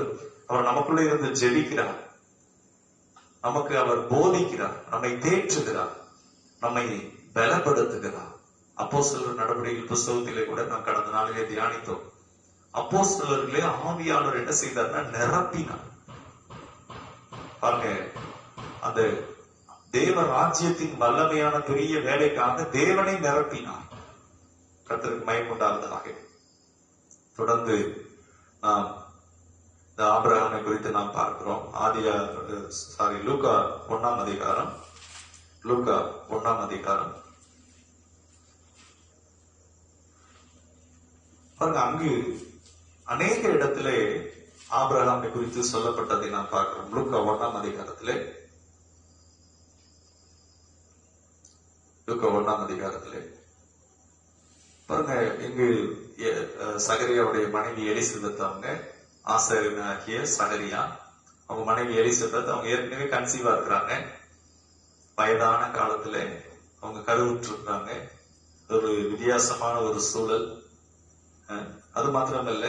A: அவர் நமக்குள்ளே இருந்து ஜெபிக்கிறார். நமக்கு அவர் போதிக்கிறார், நம்மை தேற்றுகிறார், நம்மை பலப்படுத்துகிறார். அப்போஸ்தலர் நடவடிக்கைகள் புஸ்தகத்திலே கூட நாம் கடந்த நாளிலே தியானித்தோம். அப்போஸ்தலர்களே ஆவியானவர் என்ன செய்தார்னா நிரப்பினார். பாருங்க, அந்த தேவ ராஜ்யத்தின் வல்லமையான பெரிய வேலைக்காக தேவனை நிரப்பினார். கர்த்தருக்கு மகிமை உண்டாவதாக. தொடர்ந்து நாம் இந்த ஆபிரகாமை குறித்து நாம் பார்க்கிறோம். லூக்கா 1ஆம் அதிகாரம், லூக்கா 1ஆம் அதிகாரம். பாருங்க, அங்கு அநேக இடத்திலே ஆபிரகாமை குறித்து சொல்லப்பட்டதை நாம் பார்க்கிறோம். லூக்கா 1ஆம் அதிகாரத்திலே, லூக்கா 1ஆம் அதிகாரத்திலே பாருங்க, இங்கு சகரியாவுடைய மனைவி எலிசபெத், அவங்க ஆசிரியனாகிய சகரியா, அவங்க மனைவி எலிசபெத், அவங்க ஏற்கனவே கன்சீவா இருக்கிறாங்க. வயதான காலத்துல அவங்க கருவுற்று இருக்கிறாங்க. ஒரு வித்தியாசமான ஒரு சூழல். அது மாத்திரமல்ல,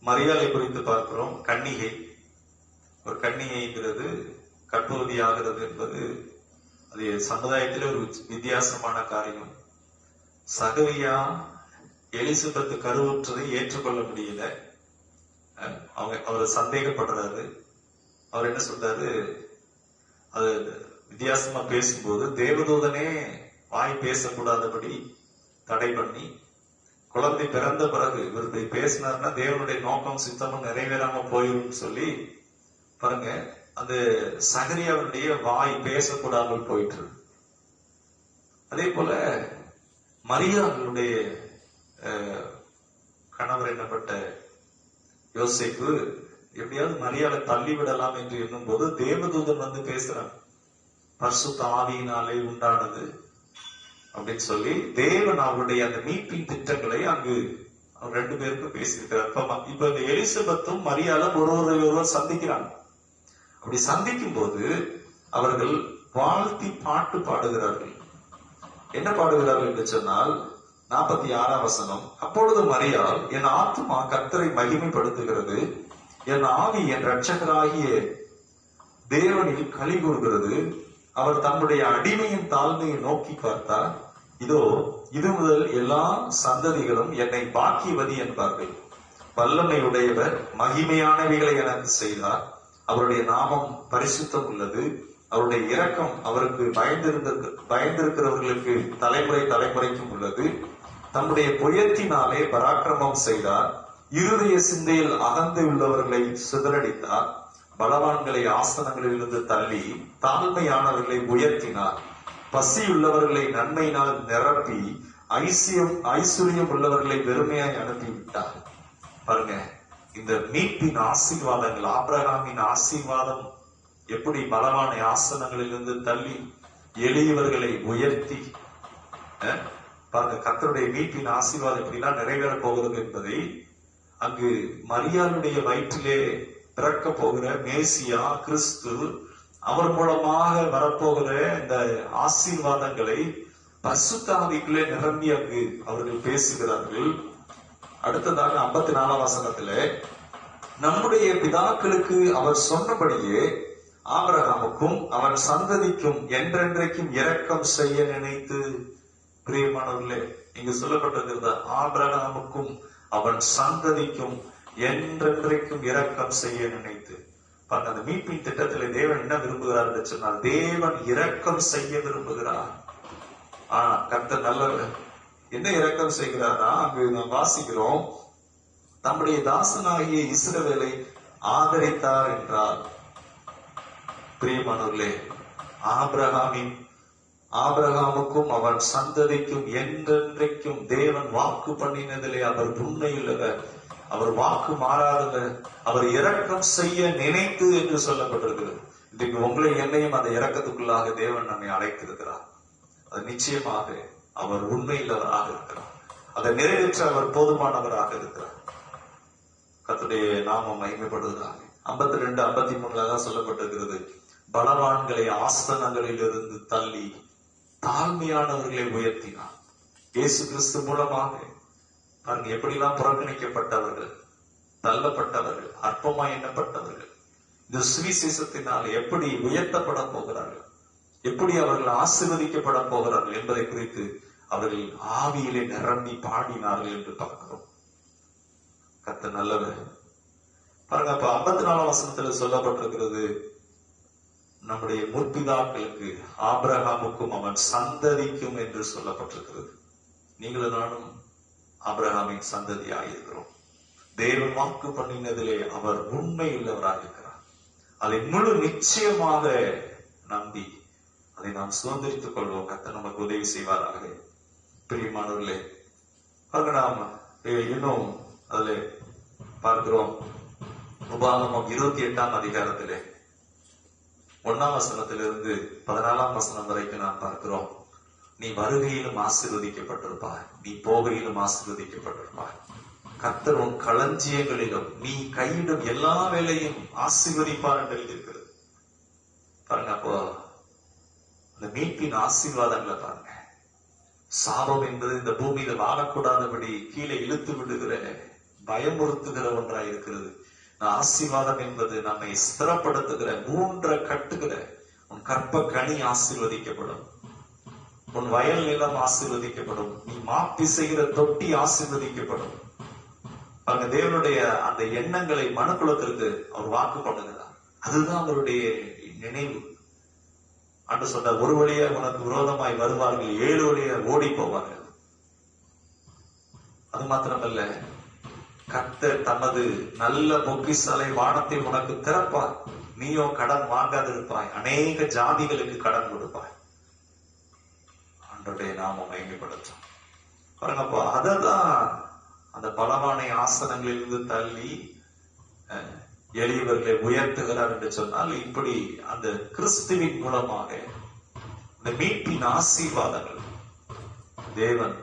A: மரியாதை குறித்து பார்க்கிறோம். கன்னிகை, ஒரு கன்னிகைங்கிறது கற்பவதி ஆகிறது என்பது அது சமுதாயத்திலே ஒரு வித்தியாசமான காரியம். சகரியா எலிசபெத் கருவுற்றதை ஏற்றுக்கொள்ள முடியல. அவர் சந்தேகப்படுறாரு. அவர் என்ன சொல்றாரு, அது வித்தியாசமா பேசும்போது தேவதூதனே வாய் பேசக்கூடாதபடி தடை பண்ணி, குழந்தை பிறந்த பிறகு இவருக்கு பேசினார்னா தேவனுடைய நோக்கம் சித்தமும் நிறைவேறாம போயிடும் சொல்லி பாருங்க, அந்த சகரியாவுடைய வாய் பேசக்கூடாமல் போயிட்டு. அதே போல மரியாளுடைய கணவர் என்னப்பட்ட யோசேப்பு எப்படியாவது மரியாதை தள்ளி விடலாம் என்று எண்ணும் போது தேவதூதன் வந்து பேசுறான். பரிசுத்த ஆவியினாலே உண்டானது அப்படின்னு சொல்லி தேவன் அவருடைய அந்த மீட்பின் திட்டங்களை அங்கு அவர் 2 பேருக்கும் பேசியிருக்கிறார். இப்ப இந்த எலிசபெத்தும் மரியாளும் ஒருவர் சந்திக்கிறாங்க. அப்படி சந்திக்கும் போது அவர்கள் வாழ்த்தி பாட்டு பாடுகிறார்கள். என்ன பாடுகிறார்கள் என்று சொன்னால் 46ஆம் வசனம், அப்பொழுது மரியாள், என் ஆத்துமா கர்த்தரை மகிமைப்படுத்துகிறது, என் ஆவி என் இரட்சகராகிய தேவனில் களி கூறுகிறது. அவர் தம்முடைய அடிமையின் தாழ்மையை நோக்கி பார்த்தார். இதோ இது முதல் எல்லா சந்ததிகளும் என்னை பாக்கியவதி என்பார்கள். வல்லமை உடையவர் மகிமையானவைகளை எனக்கு செய்தார். அவருடைய நாமம் பரிசுத்தம் உள்ளது. அவருடைய இரக்கம் அவருக்கு பயந்திருக்கிறவர்களுக்கு தலைமுறை தலைமுறைக்கும் உள்ளது. தம்முடைய புயத்தினாலே பராக்கிரமம் செய்தார். இருதய சிந்தையில் அகந்தை உள்ளவர்களை சிதறடித்தார். பலவான்களை ஆசனங்களிலிருந்து தள்ளி தாழ்மையானவர்களை உயர்த்தினார். பசியுள்ளவர்களை நன்மையினால் நிரப்பி ஐஸ்வர்யம் உள்ளவர்களை வெறுமையாய் அனுப்பிவிட்டார். பாருங்க, இந்த மீட்பின் ஆசீர்வாதங்கள், ஆபிரகாமின் ஆசீர்வாதம் எப்படி பலவான ஆசனங்களிலிருந்து தள்ளி எளியவர்களை உயர்த்தி, பாருங்க, கர்த்தருடைய மீட்பின் ஆசீர்வாதம் எப்படிலாம் நிறைவேற போகிறது என்பதை அங்கு மரியாளுடைய வயிற்றிலே பிறக்க போகிற மேசியா கிறிஸ்து, அவர் மூலமாக வரப்போகிற இந்த ஆசீர்வாதங்களை பரிசுத்த ஆவிக்குள்ளே நிரம்பி அங்கு அவர்கள் பேசுகிறார்கள். அடுத்ததாக 54ஆம் வசனத்துல, நம்முடைய பிதாக்களுக்கு அவர் சொன்னபடியே ஆபிரகாமுக்கும் அவன் சந்ததிக்கும் என்றென்றைக்கும் இரக்கம் செய்ய நினைத்து. பிரியமானவர்களே, இங்கு சொல்லப்பட்டிருக்கிறது, ஆபிரகாமுக்கும் அவன் சந்ததிக்கும் என்றென்றைக்கும் இரக்கம் செய்ய நினைத்து. அந்த மீட்பின் திட்டத்தில் தேவன் என்ன விரும்புகிறார் என்று சொன்னால், தேவன் இரக்கம் செய்ய விரும்புகிறார். ஆனா கர்த்தர் நல்லவர். என்ன இரக்கம் செய்கிறாரா? அங்கு நாம் வாசிக்கிறோம், தம்முடைய தாசனாகிய இஸ்ரவேலை ஆதரித்தார் என்றார். பிரியமானவர்களே, ஆபிரகாமுக்கும் அவன் சந்ததிக்கும் என்றென்றைக்கும் தேவன் வாக்கு பண்ணினதிலே அவர் உண்மையுள்ளவர். அவர் வாக்கு மாறாதவர். அவர் இரக்கம் செய்ய நினைத்து என்று சொல்லப்பட்டிருக்கிறது. இன்றைக்கு உங்களை என்னையும் அந்த இரக்கத்துக்குள்ளாக தேவன் நம்மை அழைத்திருக்கிறார். அது நிச்சயமாக அவர் உண்மையுள்ளவராக இருக்கிறார். அதை நிறைவேற்ற அவர் போதுமானவராக இருக்கிறார். கர்த்தருடைய நாமம் மகிமைப்படுவதாக. 52, 53 தான் சொல்லப்பட்டிருக்கிறது, பலவான்களை ஆசனங்களில் இருந்து தள்ளி தாழ்மையானவர்களை உயர்த்தினார். இயேசு கிறிஸ்து மூலமாக எப்படிலாம் புறக்கணிக்கப்பட்டவர்கள், தள்ளப்பட்டவர்கள், அற்பமாய் எண்ணப்பட்டவர்கள், இந்த சுவிசேஷத்தினால் எப்படி உயர்த்தப்பட போகிறார்கள், எப்படி அவர்கள் ஆசீர்வதிக்கப்பட போகிறார்கள் என்பதை குறித்து அவர்கள் ஆவியிலே நிரம்பி பாடினார்கள் என்று பார்க்கிறோம். கர்த்தர் நல்லவர். பாருங்க, அப்ப 54 வசனத்துல சொல்லப்பட்டிருக்கிறது, நம்முடைய முற்பிதாக்களுக்கு ஆபிரகாமுக்கும் அவன் சந்ததிக்கும் என்று சொல்லப்பட்டிருக்கிறது. நீங்களும் நானும் ஆபிரகாமின் சந்ததியாயிருக்கிறோம். தேவன் வாக்கு பண்ணினதிலே அவர் உண்மை உள்ளவராயிருக்கிறார். அதை முழு நிச்சயமாக நம்பி அதை நாம் சுதந்திரித்துக் கொள்வோம். கர்த்தர் நமக்கு உதவி செய்வாராக. பிரியமானவர்களே, நாம் இன்னும் அதுல பார்க்கிறோம். உபாகமம் 28ஆம் அதிகாரத்திலே 1ஆம் வசனத்திலிருந்து 14ஆம் வசனம் வரைக்கும் நாம் பார்க்கிறோம். நீ வருகையிலும் ஆசீர்வதிக்கப்பட்டிருப்பாய், நீ போகையிலும் ஆசீர்வதிக்கப்பட்டிருப்பாய். கர்த்தர் உன் களஞ்சியங்களிலும் நீ கையிடும் எல்லா வேலையும் ஆசீர்வதிப்பார் என்று எழுதியிருக்கிறது. பாருங்க, அப்போ அந்த மீட்பின் ஆசீர்வாதங்களை பாருங்க. சாபம் என்பது இந்த பூமியில வாழக்கூடாதபடி கீழே இழுத்து விடுகிற, பயமுறுத்துகிற ஒன்றாய் இருக்கிறது. ஆசீர்வாதம் என்பது நம்மை ஸ்திரப்படுத்துகிற, மூன்ற கட்டுகிற. உன் கற்ப கனி ஆசீர்வதிக்கப்படும், உன் வயல் நிலம் ஆசீர்வதிக்கப்படும், நீ மாப்பி செய்கிற தொட்டி ஆசீர்வதிக்கப்படும். பாருங்க, தேவனுடைய அந்த எண்ணங்களை மனுக்குலத்திற்கு அவர் வாக்கு பண்ணுகிறார். அதுதான் அவருடைய நினைவு. அன்று சொன்னார், ஒரு வழியா உனக்கு விரோதமாய் வருவார்கள், 7 வழியா ஓடி போவார்கள். அது மாத்திரமல்ல, கர்த்தர் தமது நல்ல பொக்கிஷாலை வானத்தை உனக்கு திறப்பார், நீயோ கடன் வாங்காதிருப்பாய், அநேக ஜாதிகளுக்கு கடன் கொடுப்பாய். அன்றைய நாம மகிமைப்படுத்தும். பாருங்க, அப்போ அததான் அந்த பலவானை ஆசனங்களிலிருந்து தள்ளி எளியவர்களை உயர்த்துகிறார் என்று சொன்னால், இப்படி அந்த கிறிஸ்துவின் மூலமாக இந்த மீட்பின் ஆசீர்வாதங்கள் தேவன்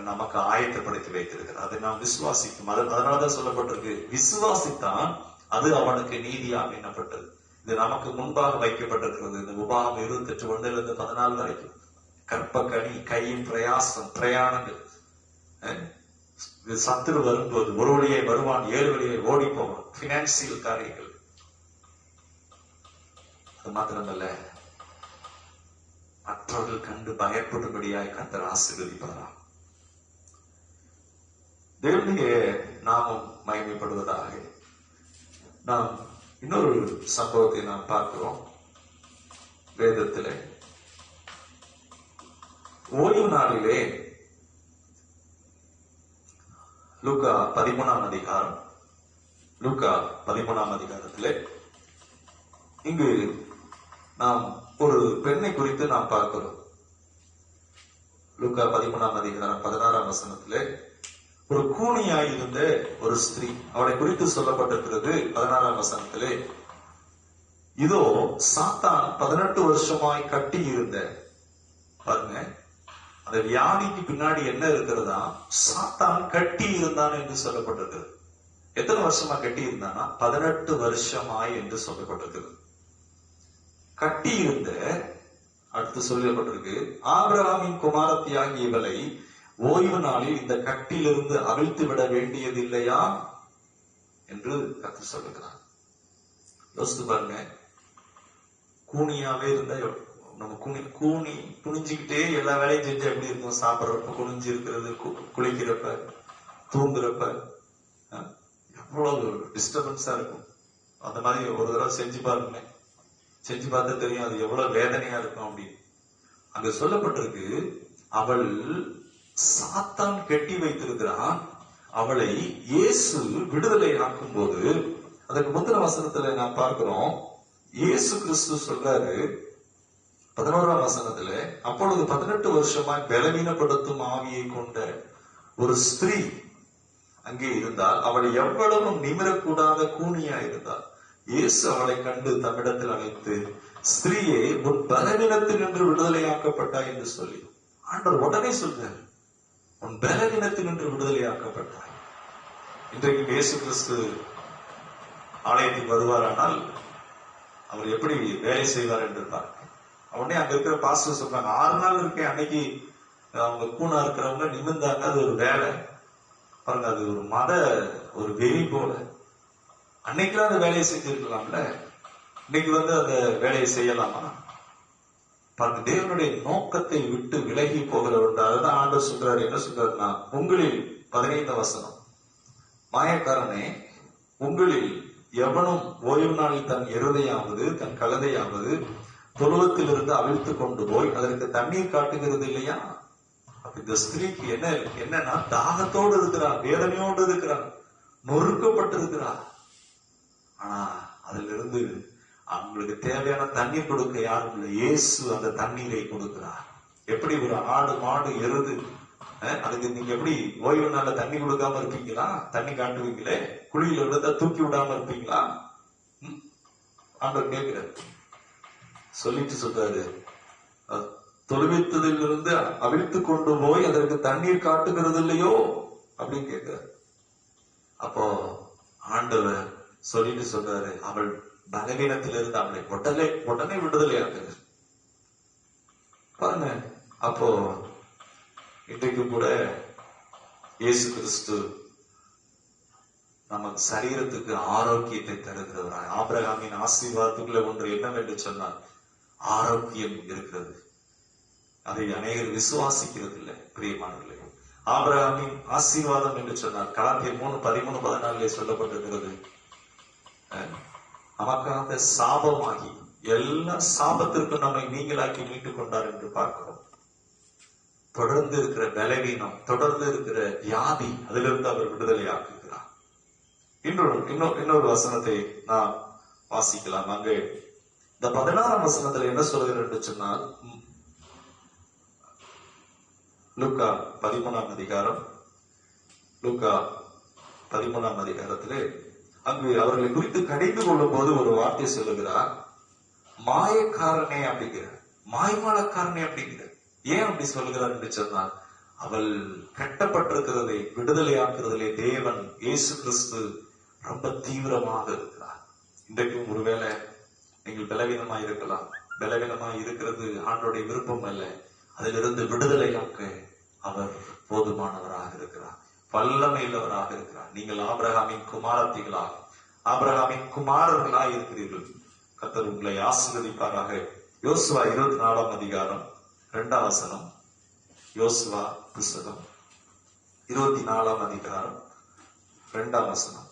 A: நமக்கு ஆயத்தப்படுத்தி வைத்திருக்கிறார். அதை நாம் விசுவாசிக்கும். அதனாலதான் சொல்லப்பட்டிருக்கு, விசுவாசித்தான் அது அவனுக்கு நீதியாக எண்ணப்பட்டது. இது நமக்கு முன்பாக வைக்கப்பட்டிருக்கிறது. இந்த உபாகம் 28:1 14 வரைக்கும். கற்ப கனி, கையின் பிரயாசம், பிரயாணங்கள். சத்துரு வரும்போது ஒரு வழியை வருவான், 7 வழியை ஓடி போவான். பினான்சியல் காரியங்கள். அது மாத்திரமல்ல, மற்றவர்கள் கண்டு பயப்படும்படியாய் கர்த்தர் ஆசீர்வதிப்பாராம். தேவனுடைய நாமம் மகிமைப்படுவதாக. நாம் இன்னொரு சம்பவத்தை நாம் பார்க்கிறோம் வேதத்திலே. ஓய்வு நாளிலே லூக்கா 13ஆம் அதிகாரம், லூக்கா 13ஆம் அதிகாரத்திலே இங்கு நாம் ஒரு பெண்ணை குறித்து நாம் பார்க்கிறோம். லூக்கா 13ஆம் அதிகாரம் 16ஆம் வசனத்திலே ஒரு கூனியாய் இருந்த ஒரு ஸ்திரீ, அவளை குறித்து சொல்லப்பட்டிருக்கிறது 16ஆம் வசனத்திலே. இதோ சாத்தான் 18 வருஷமாய் கட்டி இருந்த, பாருங்க, அந்த வியாதிக்கு பின்னாடி என்ன இருக்கிறதா, சாத்தான் கட்டி இருந்தான் என்று சொல்லப்பட்டிருக்கிறது. எத்தனை வருஷமா கட்டி இருந்தானா? 18 வருஷமாய் என்று சொல்லப்பட்டிருக்கிறது. கட்டி இருந்த, அடுத்து சொல்லப்பட்டிருக்கு, ஆபிரகாமின் குமாரத்தியாகிய இவளை ஓய்வு நாளில் இந்த கட்டிலிருந்து அவிழ்த்து விட வேண்டியது இல்லையா என்று கர்த்தர் சொல்லுகிறார். யோசித்து பாருங்க, கூனியாவே இருந்தா நம்ம குனிஞ்சுக்கிட்டே எல்லா வேலையும் செஞ்சு எப்படி இருக்கும்? சாப்பிட்றப்ப குனிஞ்சு இருக்கிறது, குளிக்கிறப்ப, தூங்குறப்ப எவ்வளவு டிஸ்டர்பன்ஸா இருக்கும். அந்த மாதிரி ஒரு தடவை செஞ்சு பாருங்க, செஞ்சு பார்த்தா தெரியும் அது எவ்வளவு வேதனையா இருக்கும் அப்படின்னு. அங்க சொல்லப்பட்டிருக்கு, அவள் சாத்தான் கட்டி வைத்திருக்கிறான், அவளை இயேசு விடுதலை ஆக்கும் போது, அதற்கு முந்தின வசனத்துல நான் பார்க்கிறோம், இயேசு கிறிஸ்து சொல்றாரு 11ஆம் வசனத்துல, அப்பொழுது 18 வருஷமாய் பலவீனப்படுத்தும் ஆவியை கொண்ட ஒரு ஸ்திரீ அங்கே இருந்தால், அவள் எவ்வளவு நிமிரக்கூடாத கூனியா இருந்தாள். இயேசு அவளை கண்டு தம்மிடத்தில் அழைத்து, ஸ்திரீயே, உன் பலவீனத்தில் நின்று விடுதலையாக்கப்பட்டாய் என்று சொல்லி, ஆண்டவர் உடனே சொல்றார், உன் பலவீனத்தில் நின்று விடுதலையாக்கப்பட்டாய். இன்றைக்கு இயேசு கிறிஸ்து ஆலயத்துக்கு வருவாரானால் அவர் எப்படி வேலை செய்வார் என்று பார்க்க, உடனே அங்க இருக்கிற பாஸ்டர் சொல்றாங்க, 6 நாள் இருக்கேன், அன்னைக்கு அவங்க கூணா இருக்கிறவங்க நிமிர்ந்தாங்க, அது ஒரு வேலை பாருங்க, அது ஒரு மத ஒரு வெறி போல. அன்னைக்கெல்லாம் அந்த வேலையை செஞ்சிருக்கலாம்ல, இன்னைக்கு அந்த வேலையை செய்யலாமா? பாருங்க, தேவனுடைய நோக்கத்தை விட்டு விலகி போகிறவர். அதுதான் ஆண்டவர் சொல்றாரு. என்ன சொல்றாருன்னா, உங்களில் 15 வசனம், மாயக்காரனே, உங்களில் எவனும் ஓய்வு நாளில் தன் எருதையாவது தன் கழுதையாவது தொழுவத்திலிருந்து அவிழ்த்து கொண்டு போய் அதற்கு தண்ணீர் காட்டுகிறது இல்லையா? அப்ப இந்த ஸ்திரீக்கு என்னன்னா, தாகத்தோடு இருக்கிறார், வேதனையோடு இருக்கிறார், நொறுக்கப்பட்டு இருக்கிறார். ஆனா அதுல இருந்து அவங்களுக்கு தேவையான தண்ணீர் கொடுக்க யாரும் இல்லை. இயேசு அந்த தண்ணீரை கொடுக்கிறார். எப்படி ஒரு ஆடு மாடு எருது, அதுக்கு நீங்க எப்படி ஓய்வு நாள்ல தண்ணி கொடுக்காம இருப்பீங்களா? தண்ணி காட்டுவீங்களே, குழியில விழுந்தா தூக்கி விடாம இருப்பீங்களா? ஆண்டவர் கேட்கிறார். சொல்லிட்டு சொல்றாரு, தொழுவித்ததிலிருந்து அவிழ்த்து கொண்டு போய் அதற்கு தண்ணீர் காட்டுகிறது இல்லையோ அப்படின்னு கேட்கிறார். அப்போ ஆண்டவர் சொல்லிட்டு சொல்றாரு, அவள் பலவீனத்திலிருந்து அவளை உடனே விடுதலை ஆக்குது. பாருங்க, அப்போ இன்றைக்கு கூட இயேசு கிறிஸ்து நமக்கு சரீரத்துக்கு ஆரோக்கியத்தை தருகிறவராய், ஆபிரகாமின் ஆசீர்வாதத்துக்குள்ள ஒன்று என்னவென்று சொன்னார், ஆரோக்கியம் இருக்கிறது. அதை அநேகர் விசுவாசிக்கிறது இல்லை. பிரியமானவர்களே, ஆபிரகாமின் ஆசீர்வாதம் என்று சொன்னார். கலாத்தியர் 3:13-14 சொல்லப்பட்டிருக்கிறது, நமக்காக சாபமாகி எல்லா சாபத்திற்கும் நம்மை நீங்களாக்கி மீட்டுக் கொண்டார் என்று பார்க்கிறோம். தொடர்ந்து இருக்கிற பலவீனம், தொடர்ந்து இருக்கிற வியாதி, அதிலிருந்து அவர் விடுதலை ஆக்குகிறார். இன்னொரு வசனத்தை நாம் வாசிக்கலாம். அங்கே இந்த 16ஆம் வசனத்துல என்ன சொல்கிறது என்று சொன்னால், லூக்கா 13ஆம் அதிகாரம், லூக்கா 13ஆம் அதிகாரத்திலே அங்கு அவர்களை குறித்து கடிந்து கொள்ளும் போது ஒரு வார்த்தை சொல்லுகிறார், மாயக்காரனே அப்படிங்கிறார், மாய்மாலக்காரனே அப்படிங்கிறார். ஏன் அப்படி சொல்லுகிறார் என்று சொன்னால், அவள் கட்டப்பட்டிருக்கிறதை விடுதலை ஆக்குறதிலே தேவன் இயேசு கிறிஸ்து ரொம்ப தீவிரமாக இருக்கிறார். இன்றைக்கும் ஒருவேளை நீங்கள் பலவீனமாய் இருக்கலாம். பலவீனமாய் இருக்கிறது ஆண்டோடைய விருப்பம் அல்ல. அதிலிருந்து விடுதலையாக்க அவர் போதுமானவராக இருக்கிறார், வல்லமை உள்ளவராக இருக்கிறார். நீங்கள் ஆபிரகாமின் குமாரத்திகளாக, ஆபிரகாமின் குமாரர்களாக இருக்கிறீர்கள். கர்த்தர் உங்களை ஆசீர்வதிப்பாராக. யோசுவா 24ஆம் அதிகாரம் 2ஆம் வசனம். யோசுவா புத்தகம் 24ஆம் அதிகாரம் 2ஆம் வசனம்.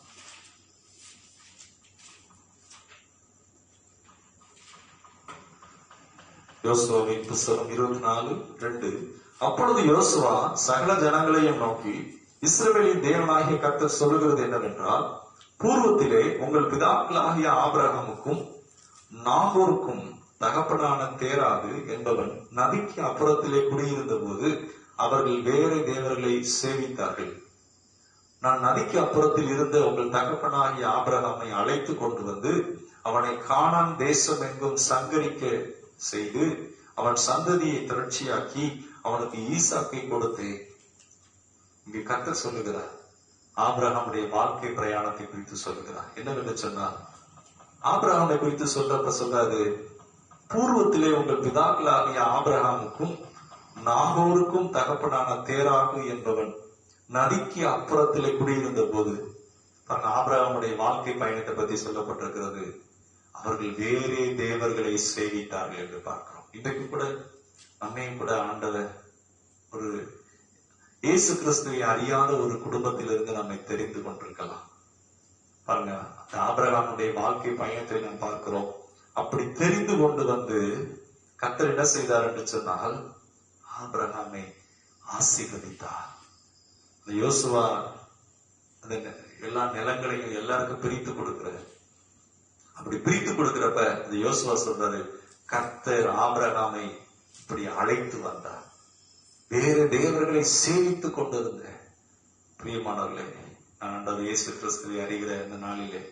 A: யோசுவாவின் புத்தகம் 24:2. அப்பொழுது யோசுவா சகல ஜனங்களையும் நோக்கி, இஸ்ரவேலின் தேவனாகிய கர்த்தர் சொல்லுகிறது என்னவென்றால், பூர்வத்திலே உங்கள் பிதாக்களாகிய ஆபிரகாமுக்கும் நாகோருக்கும் தகப்பனான தேராகு என்பவன் நதிக்கு அப்புறத்திலே குடியிருந்த போது அவர்கள் வேறு தேவர்களை சேவித்தார்கள். நான் நதிக்கு அப்புறத்தில் இருந்த உங்கள் தகப்பனாகிய ஆபிரகாமை அழைத்து கொண்டு வந்து அவனை கானான் தேசம் எங்கும் சங்கரிக்க செய்து அவன் சந்ததியை திரட்சியாக்கி அவனுக்கு ஈசாக்கை கொடுத்தேன். இங்கு கர்த்தர் சொல்லுகிறார், ஆபிரகாமுடைய வாழ்க்கை பிரயாணத்தை குறித்து சொல்லுகிறார். என்னவென்று சொன்னால், ஆபிரகாமை குறித்து சொல்றப்ப சொல்றாரு, பூர்வத்திலே உங்கள் பிதாக்களாகிய ஆபிரகாமுக்கும் நாகோருக்கும் தகப்பனான தேராகு என்பவன் நதிக்கு அப்புறத்திலே குடியிருந்த போது, ஆபிரகாமுடைய வாழ்க்கை பயணத்தை பற்றி சொல்லப்பட்டிருக்கிறது. அவர்கள் வேறே தேவர்களை சேவித்தார்கள் என்று பார்க்கிறோம். இன்றைக்கு கூட நம்மையும் கூட ஆண்டவர் ஒரு இயேசு கிறிஸ்துவை அறியாத ஒரு குடும்பத்திலிருந்து நம்மை தெரிந்து கொண்டிருக்கலாம். பாருங்க, ஆபிரகாமுடைய வாழ்க்கை பயணத்தை நாம் பார்க்கிறோம். அப்படி தெரிந்து கொண்டு வந்து கர்த்தர் என்ன செய்தார் என்று சொன்னால், ஆபிரகாமை ஆசீர்வதித்தார். யோசுவா அந்த எல்லா நிலங்களையும் எல்லாருக்கும் பிரித்து கொடுக்கிறார். அப்படி பிரித்து கொடுக்கிறப்ப இந்த யோசுவா சொல்றாரு, கர்த்தர் ஆபிரகாமை இப்படி அழைத்து வந்தார், வேறு தேவர்களை சேவித்துக் கொண்டிருந்த. பிரியமானவர்களே, நான் இயேசு கிறிஸ்துவை அறிகிற இந்த நாளிலே,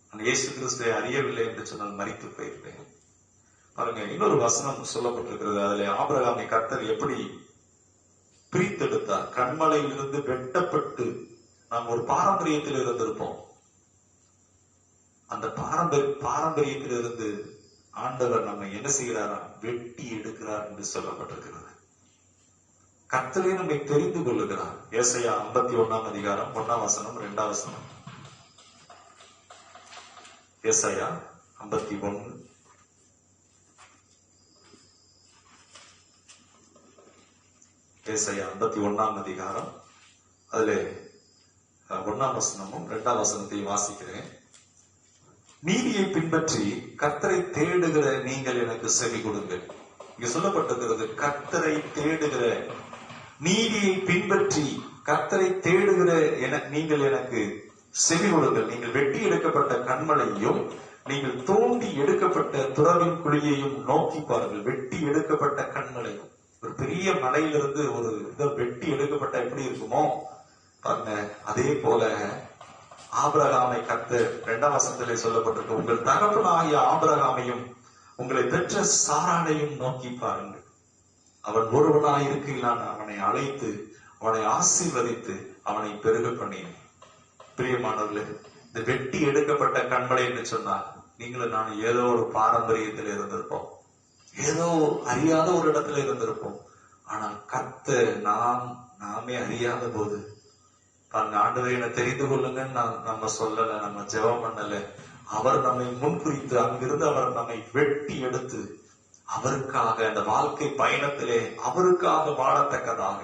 A: நான் இயேசு கிறிஸ்துவை அறியவில்லை என்று சொன்னால் மரித்து போயிருப்பேன். பாருங்க, இன்னொரு வசனம் சொல்லப்பட்டிருக்கிறது. அதுல ஆபிரகாமை கர்த்தர் எப்படி பிரித்தெடுத்தார். கண்மலையிலிருந்து வெட்டப்பட்டு நாம் ஒரு பாரம்பரியத்தில் இருந்திருப்போம். அந்த பாரம்பரியத்திலிருந்து ஆண்டவர் நம்மை என்ன செய்கிறாரா, வெட்டி எடுக்கிறார் என்று சொல்லப்பட்டிருக்கிறது. கர்த்தரே நம்மை தெரிந்து கொள்ளுகிறார். ஏசாயா 51ஆம் அதிகாரம் 1ஆம் வசனம் 2ஆம் வசனம். ஏசாயா 51 ஏசாயா 51ஆம் அதிகாரம் அதுல 1ஆம் வசனமும் 2ஆம் வசனத்தையும் வாசிக்கிறேன். நீதியை பின்பற்றி கர்த்தரை தேடுகிற நீங்கள் எனக்கு செவி கொடுங்கள். இங்க சொல்லப்பட்டிருக்கிறது, கர்த்தரை தேடுகிற, நீதியை பின்பற்றி கர்த்தரை தேடுகிற நீங்கள் எனக்கு செவி கொடுங்கள். நீங்கள் வெட்டி எடுக்கப்பட்ட கண்மலையும் நீங்கள் தோண்டி எடுக்கப்பட்ட துறவின் குழியையும் நோக்கி பாருங்கள். வெட்டி எடுக்கப்பட்ட கண்மலையும், ஒரு பெரிய மலையிலிருந்து ஒரு இதை வெட்டி எடுக்கப்பட்ட எப்படி இருக்குமோ பாருங்க, அதே போல ஆபிரகாமை கர்த்தர் 2ஆம் வசனத்திலே சொல்லப்பட்டிருக்கு, உங்கள் தகப்பனாகிய ஆபிரகாமையும் உங்களை பெற்ற சாராளையும் நோக்கி பாருங்கள். அவன் ஒருவனாய் இருக்கையில் நான் அவனை அழைத்து அவனை ஆசீர்வதித்து அவனை பெருக பண்ணினேன். பிரியமானவர்களே, இந்த வெட்டி எடுக்கப்பட்ட கண்மலை என்று சொன்னால் நீங்களும் நான் ஏதோ ஒரு பாரம்பரியத்தில் இருந்திருப்போம், ஏதோ அறியாத ஒரு இடத்துல இருந்திருப்போம். ஆனால் கர்த்தர் நாமே அறியாத போது பாருங்க, ஆண்டவரை என்னை தெரிந்து கொள்ளுங்க நம்ம சொல்லல, நம்ம ஜெபம் பண்ணல. அவர் நம்மை முன்குறித்து அங்கிருந்து அவர் நம்மை வெட்டி எடுத்து அவருக்காக அந்த வாழ்க்கை பயணத்திலே அவருக்காக வாழத்தக்கதாக,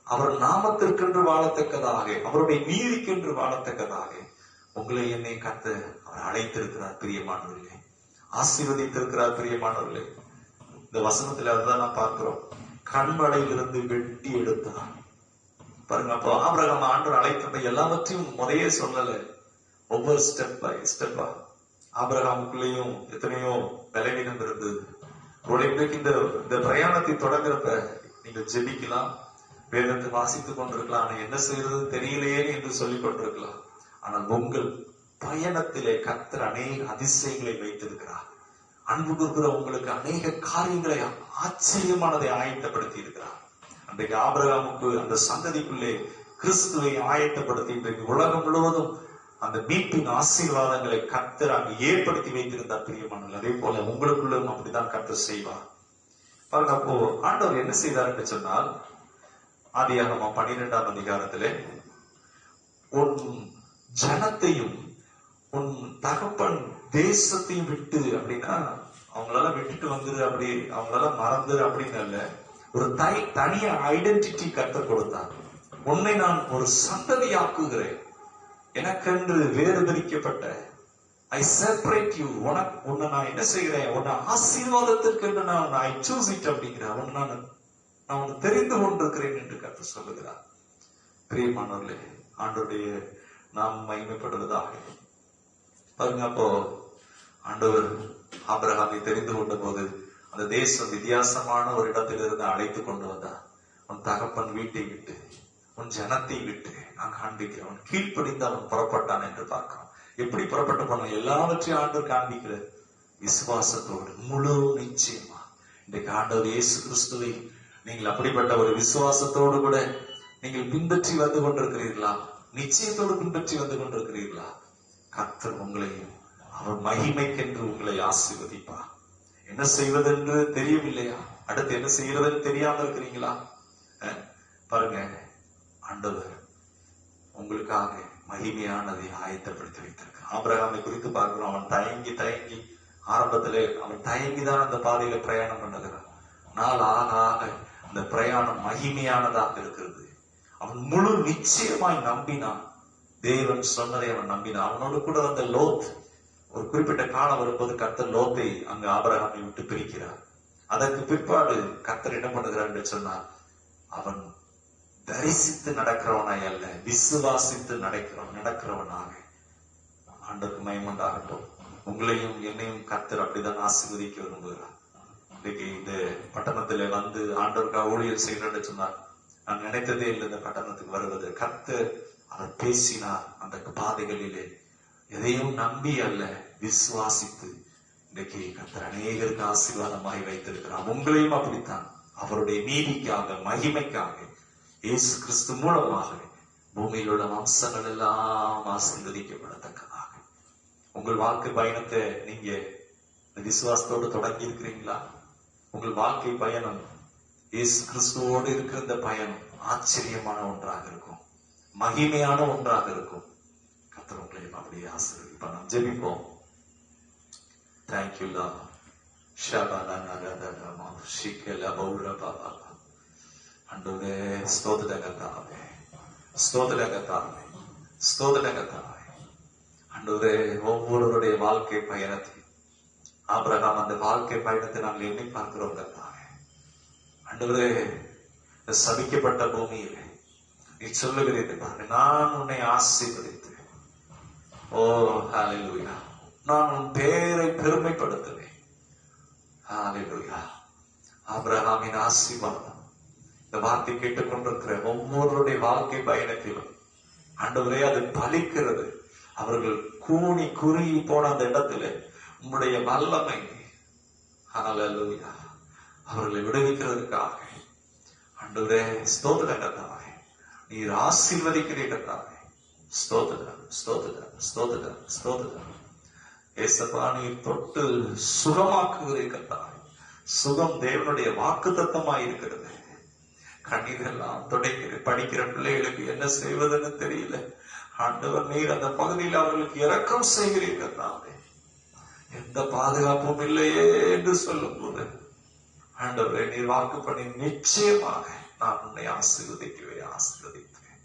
A: அவர் நாமத்திற்கென்று வாழத்தக்கதாக, அவருடைய நீதிக்கென்று வாழத்தக்கதாக உங்களை என்னை கர்த்தர் அவர் அழைத்திருக்கிறார். பிரியமானவர்களே, ஆசீர்வதித்திருக்கிறார். பிரியமானவர்களே, இந்த வசனத்துல அதுதான் நான் பார்க்கிறோம், கண்மலையிலிருந்து வெட்டி எடுத்தார். பாருங்க, அப்போ ஆபிரகாம் ஆண்டவர் அழைத்தப்ப எல்லாவற்றையும் முறையே சொல்லல, ஒவ்வொரு ஸ்டெப் பை ஸ்டெப்பா. ஆபிரகாமுக்குள்ளேயும் எத்தனையோ பலவீனம் இருந்தது. இன்றைக்கு இந்த பிரயாணத்தை தொடங்குறப்ப நீங்க ஜெபிக்கலாம், வேதத்தை வாசித்துக் கொண்டிருக்கலாம், ஆனா என்ன செய்யறது தெரியலையே என்று சொல்லிக் கொண்டிருக்கலாம். ஆனால் உங்கள் பயணத்திலே கர்த்தர் அநேக அதிசயங்களை வைத்திருக்கிறார். அன்பு கூறுகிற உங்களுக்கு அநேக காரியங்களை, ஆச்சரியமானதை ஆயத்தப்படுத்தி இருக்கிறார். அன்றைக்கு ஆபிரகாமுக்கு அந்த சந்ததிக்குள்ளே கிறிஸ்துவை ஆயத்தப்படுத்தி இன்றைக்கு உலகம் முழுவதும் அந்த மீட்பின் ஆசீர்வாதங்களை கர்த்தர் அங்கு ஏற்படுத்தி வைத்திருந்தார். பிரியமானவர்கள், அதே போல உங்களுக்குள்ளும் அப்படிதான் கர்த்தர் செய்வார். பாருங்க, அப்போ ஆண்டவர் என்ன செய்தார் என்று சொன்னால், ஆதியாகமம் 12ஆம் அதிகாரத்திலே, உன் ஜனத்தையும் உன் தகப்பன் தேசத்தையும் விட்டு, அப்படின்னா அவங்களெல்லாம் விட்டுட்டு வந்துரு, அப்படி அவங்களெல்லாம் மறந்துரு அப்படின்னு அல்ல, ஒரு தனிய ஐடென்டிட்டி கர்த்தர் கொடுத்தார். உன்னை நான் ஒரு சந்ததியாக்குகிறேன், எனக்கென்று வேறு பிரிக்கப்பட்ட, ஐ செப்பரேட் யூ, உன்னை நான் என்ன செய்கிறேன், உன்னை ஆசீர்வாதத்திற்கு என்று நான் ஐ சூஸ் இட் அப்படிங்கிறேன், நான் உன்னை தெரிந்து கொண்டிருக்கிறேன் என்று கர்த்தர் சொல்லுகிறார். பிரியமானவர்களே, ஆண்டவருடைய நாம் மகிமைப்படுவதாக. பாருங்க, அப்போ ஆண்டவர் ஆபிரகாமை தெரிந்து கொண்ட போது அந்த தேசம் வித்தியாசமான ஒரு இடத்திலிருந்து அழைத்து கொண்டு வந்தார். உன் தகப்பன் வீட்டை விட்டு, உன் ஜனத்தை விட்டு நான் காண்பிக்கிறேன். அவன் கீழ்ப்படிந்து அவன் புறப்பட்டான் என்று பார்க்கிறோம். எப்படி புறப்பட்டு போன எல்லாவற்றையும் ஆண்டவர் காண்பிக்கிறது, விசுவாசத்தோடு, முழு நிச்சயமா. இன்றைக்கு ஆண்டவர் இயேசு கிறிஸ்துவை நீங்கள் அப்படிப்பட்ட ஒரு விசுவாசத்தோடு கூட நீங்கள் பின்பற்றி வந்து கொண்டிருக்கிறீர்களா? நிச்சயத்தோடு பின்பற்றி வந்து கொண்டிருக்கிறீர்களா? கர்த்தர் உங்களையும் அவர் மகிமைக்கென்று உங்களை ஆசீர்வதிப்பார். என்ன செய்வதென்று தெரியவில்லையா? அடுத்து என்ன செய்யறதுன்னு தெரியாம இருக்கிறீங்களா? பாருங்க, ஆண்டவர் உங்களுக்காக மகிமையானதை ஆயத்தப்படுத்தி வைத்திருக்க. ஆபிரகாமை குறித்து பார்க்கிறோம், அவன் தயங்கி ஆரம்பத்திலே அவன் தயங்கிதான் அந்த பாதையில பிரயாணம் பண்ணுகிறான். நாள் ஆக ஆக அந்த பிரயாணம் மகிமையானதாக இருக்கிறது. அவன் முழு நிச்சயமாய் நம்பினான், தேவன் சொன்னதை அவன் நம்பினான். அவனோடு கூட வந்த லோத், ஒரு குறிப்பிட்ட காலம் வரும்போது கர்த்தர் லோத்தை அங்கு ஆபிரகாமை விட்டு பிரிக்கிறார். அதற்கு பிற்பாடு கர்த்தர் என்ன பண்ணுகிறார் என்று சொன்னார், அவன் தரிசித்து நடக்கிறவனாய் அல்ல, விசுவாசித்து நடக்கிறவனாக. ஆண்டவருக்கு மகிமையுண்டாகட்டும். உங்களையும் என்னையும் கர்த்தர் அப்படிதான் ஆசீர்வதிக்க விரும்புகிறார். இன்னைக்கு இந்த பட்டணத்திலே வந்து ஆண்டவருக்காக ஊழியர் செய்கிறேன்னு சொன்னார், நான் நினைத்ததே இல்லை இந்த பட்டணத்துக்கு வருவது. கர்த்தர் அவர் பேசினார். அந்த பாதைகளிலே எதையும் நம்பி அல்ல, விசுவாசித்து இன்றைக்கு கர்த்தர் அநேகருக்கு ஆசீர்வாதமாய் வைத்திருக்கிறார். உங்களையும் அப்படித்தான் அவருடைய நீதிக்காக, மகிமைக்காக, இயேசு கிறிஸ்து மூலமாக பூமியில் உள்ள வம்சங்கள் எல்லாம் ஆசீர்வதிக்கப்படத்தக்கதாக உங்கள் வாழ்க்கை பயணத்தை நீங்க விசுவாசத்தோடு தொடங்கி இருக்கிறீங்களா? உங்கள் வாழ்க்கை பயணம் இயேசு கிறிஸ்துவோடு இருக்கிற இந்த பயணம் ஆச்சரியமான ஒன்றாக இருக்கும், மகிமையான ஒன்றாக இருக்கும். கர்த்தர் உங்களையும் அப்படியே ஆசீர்வதிப்பார். நாம் ஜெபிப்போம். Thank you, Lord. Shabala nagadagama shikela baura baba. Anduve stodagatawe. Stodagatawe. Stodagatawe. Anduve ஒவ்வொருவருடைய வாழ்க்கை பயணத்தில் ஆபிரகாம் அந்த வாழ்க்கை பயணத்தை நாங்கள் எண்ணி பார்க்கிறோம் கர்த்தாவே. ஆண்டவரே, சபிக்கப்பட்ட பூமியிலே நீ சொல்லுகிறீர்கள் பாருங்க, நான் உன்னை ஆசீர்வதித்தேன். ஓ ஹalleluya, நான் உன் பெயரை பெருமைப்படுத்துவேன். ஹalleluya. ஆபிரகாமின் ஆசீர்வாதம் இந்த வார்த்தை கேட்டுக்கொண்டிருக்கிற ஒவ்வொருடைய வாழ்க்கை பயணத்திலும் ஆண்டவரே அது பலிக்கிறது. அவர்கள் கூனி குறுகி போன அந்த இடத்துல உம்முடைய வல்லமை ஹalleluya அவர்களை விடுவிக்கிறதுக்காக ஆண்டவரே ஸ்தோத்திரம் கர்த்தாவே, நீர் ஆசீர்வதிக்கிறீர்கள். ஸ்தோத்திரம் ஸ்தோத்திரம் ஸ்தோத்திரம் ஸ்தோத்திரம். ஏசப்பா, நீர் தொட்டு சுகமாக்குகிறீர்கள். சுகம் தேவனுடைய வாக்குத்தத்தமாய் இருக்கிறது. கண்ணீரெல்லாம் துடைக்கிற படிக்கிற பிள்ளைகளுக்கு என்ன செய்வதுன்னு தெரியல. ஆண்டவர், நீர் அந்த பகுதியில் அவர்களுக்கு இரக்கம் செய்கிறீர்கள். எந்த பாதுகாப்பும் இல்லையே என்று சொல்லும் போது ஆண்டவரே, நீர் வாக்கு பண்ணி நிச்சயமாக நான் உன்னை ஆசீர்வதிப்பேன்.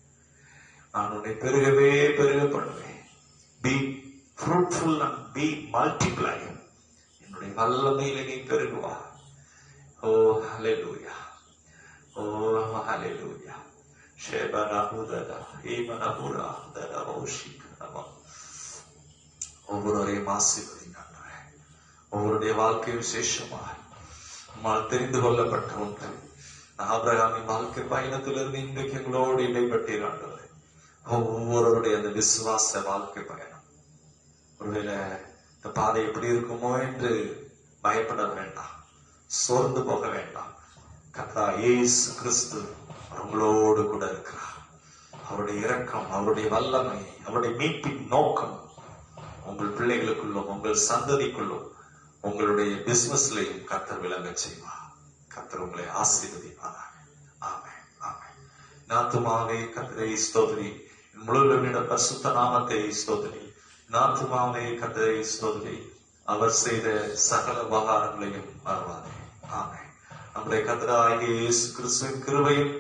A: நான் உன்னை பெருகவே பெருக பண்ணுவேன். Be fruitful and be multiply. என்னுடைய வல்லமையிலே நீ பெருகுவா. ஓ ஹalleluya, ஓ ஹalleluya. ஷேபனஹுதா ஈமனஹுரா தரவோஷிகனவா. ஒவ்வொருவரையும் ஆசீர்வதிங்க. ஒவ்வொருடைய வாழ்க்கை விசேஷமாக நம்மால் தெரிந்து கொள்ளப்பட்ட ஒன்று. ஆபிரகாமின் வாழ்க்கை பயணத்திலிருந்து இன்றைக்கு எங்களோடு இடைப்பட்டீர்கள். ஒவ்வொருவருடைய அந்த விசுவாச வாழ்க்கை பயணம், ஒருவேளை இந்த பாதை எப்படி இருக்குமோ என்று பயப்பட வேண்டாம், சோர்ந்து போக வேண்டாம். கர்த்தர் இயேசு கிறிஸ்து உங்களோடு கூட இருக்கிறார். அவருடைய இரக்கம், அவருடைய வல்லமை, அவருடைய மீட்பின் நோக்கம் உங்கள் பிள்ளைகளுக்குள்ளும் உங்கள் சந்ததிக்குள்ளும் உங்களுடைய பிசினஸ்லையும் கர்த்தர் விளங்க செய்வார். கர்த்தர் உங்களை ஆசீர்வதிப்பாராக. ஆமென், ஆமென். நாத்துமாவே கர்த்தரை ஸ்தோத்திரி, முழுவதும் பரிசுத்த நாமத்தை ஸ்தோத்திரி. நாத்துமாவே கர்த்தரை ஸ்தோத்திரி, அவர் செய்த சகல உபகாரங்களையும் மறவாதே. ஆமென். நம்முடைய கர்த்தராகிய இயேசு கிறிஸ்துவின் கிருபையும்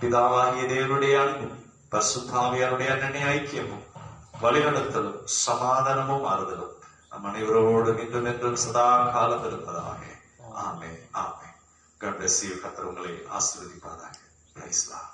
A: பிதாவாகிய தேவனுடைய அன்பும் பரிசுத்தாவியாருடைய அன்னை ஐக்கியமும் வழிநடத்தலும் சமாதானமும் ஆறுதலும் நம் அனைவரோடும் இன்றும் என்றும் சதா காலம் இருப்பதாக. ஆமென், ஆமென். God bless you. கர்த்தர் உங்களை ஆசீர்வதிப்பாராக. Praise God.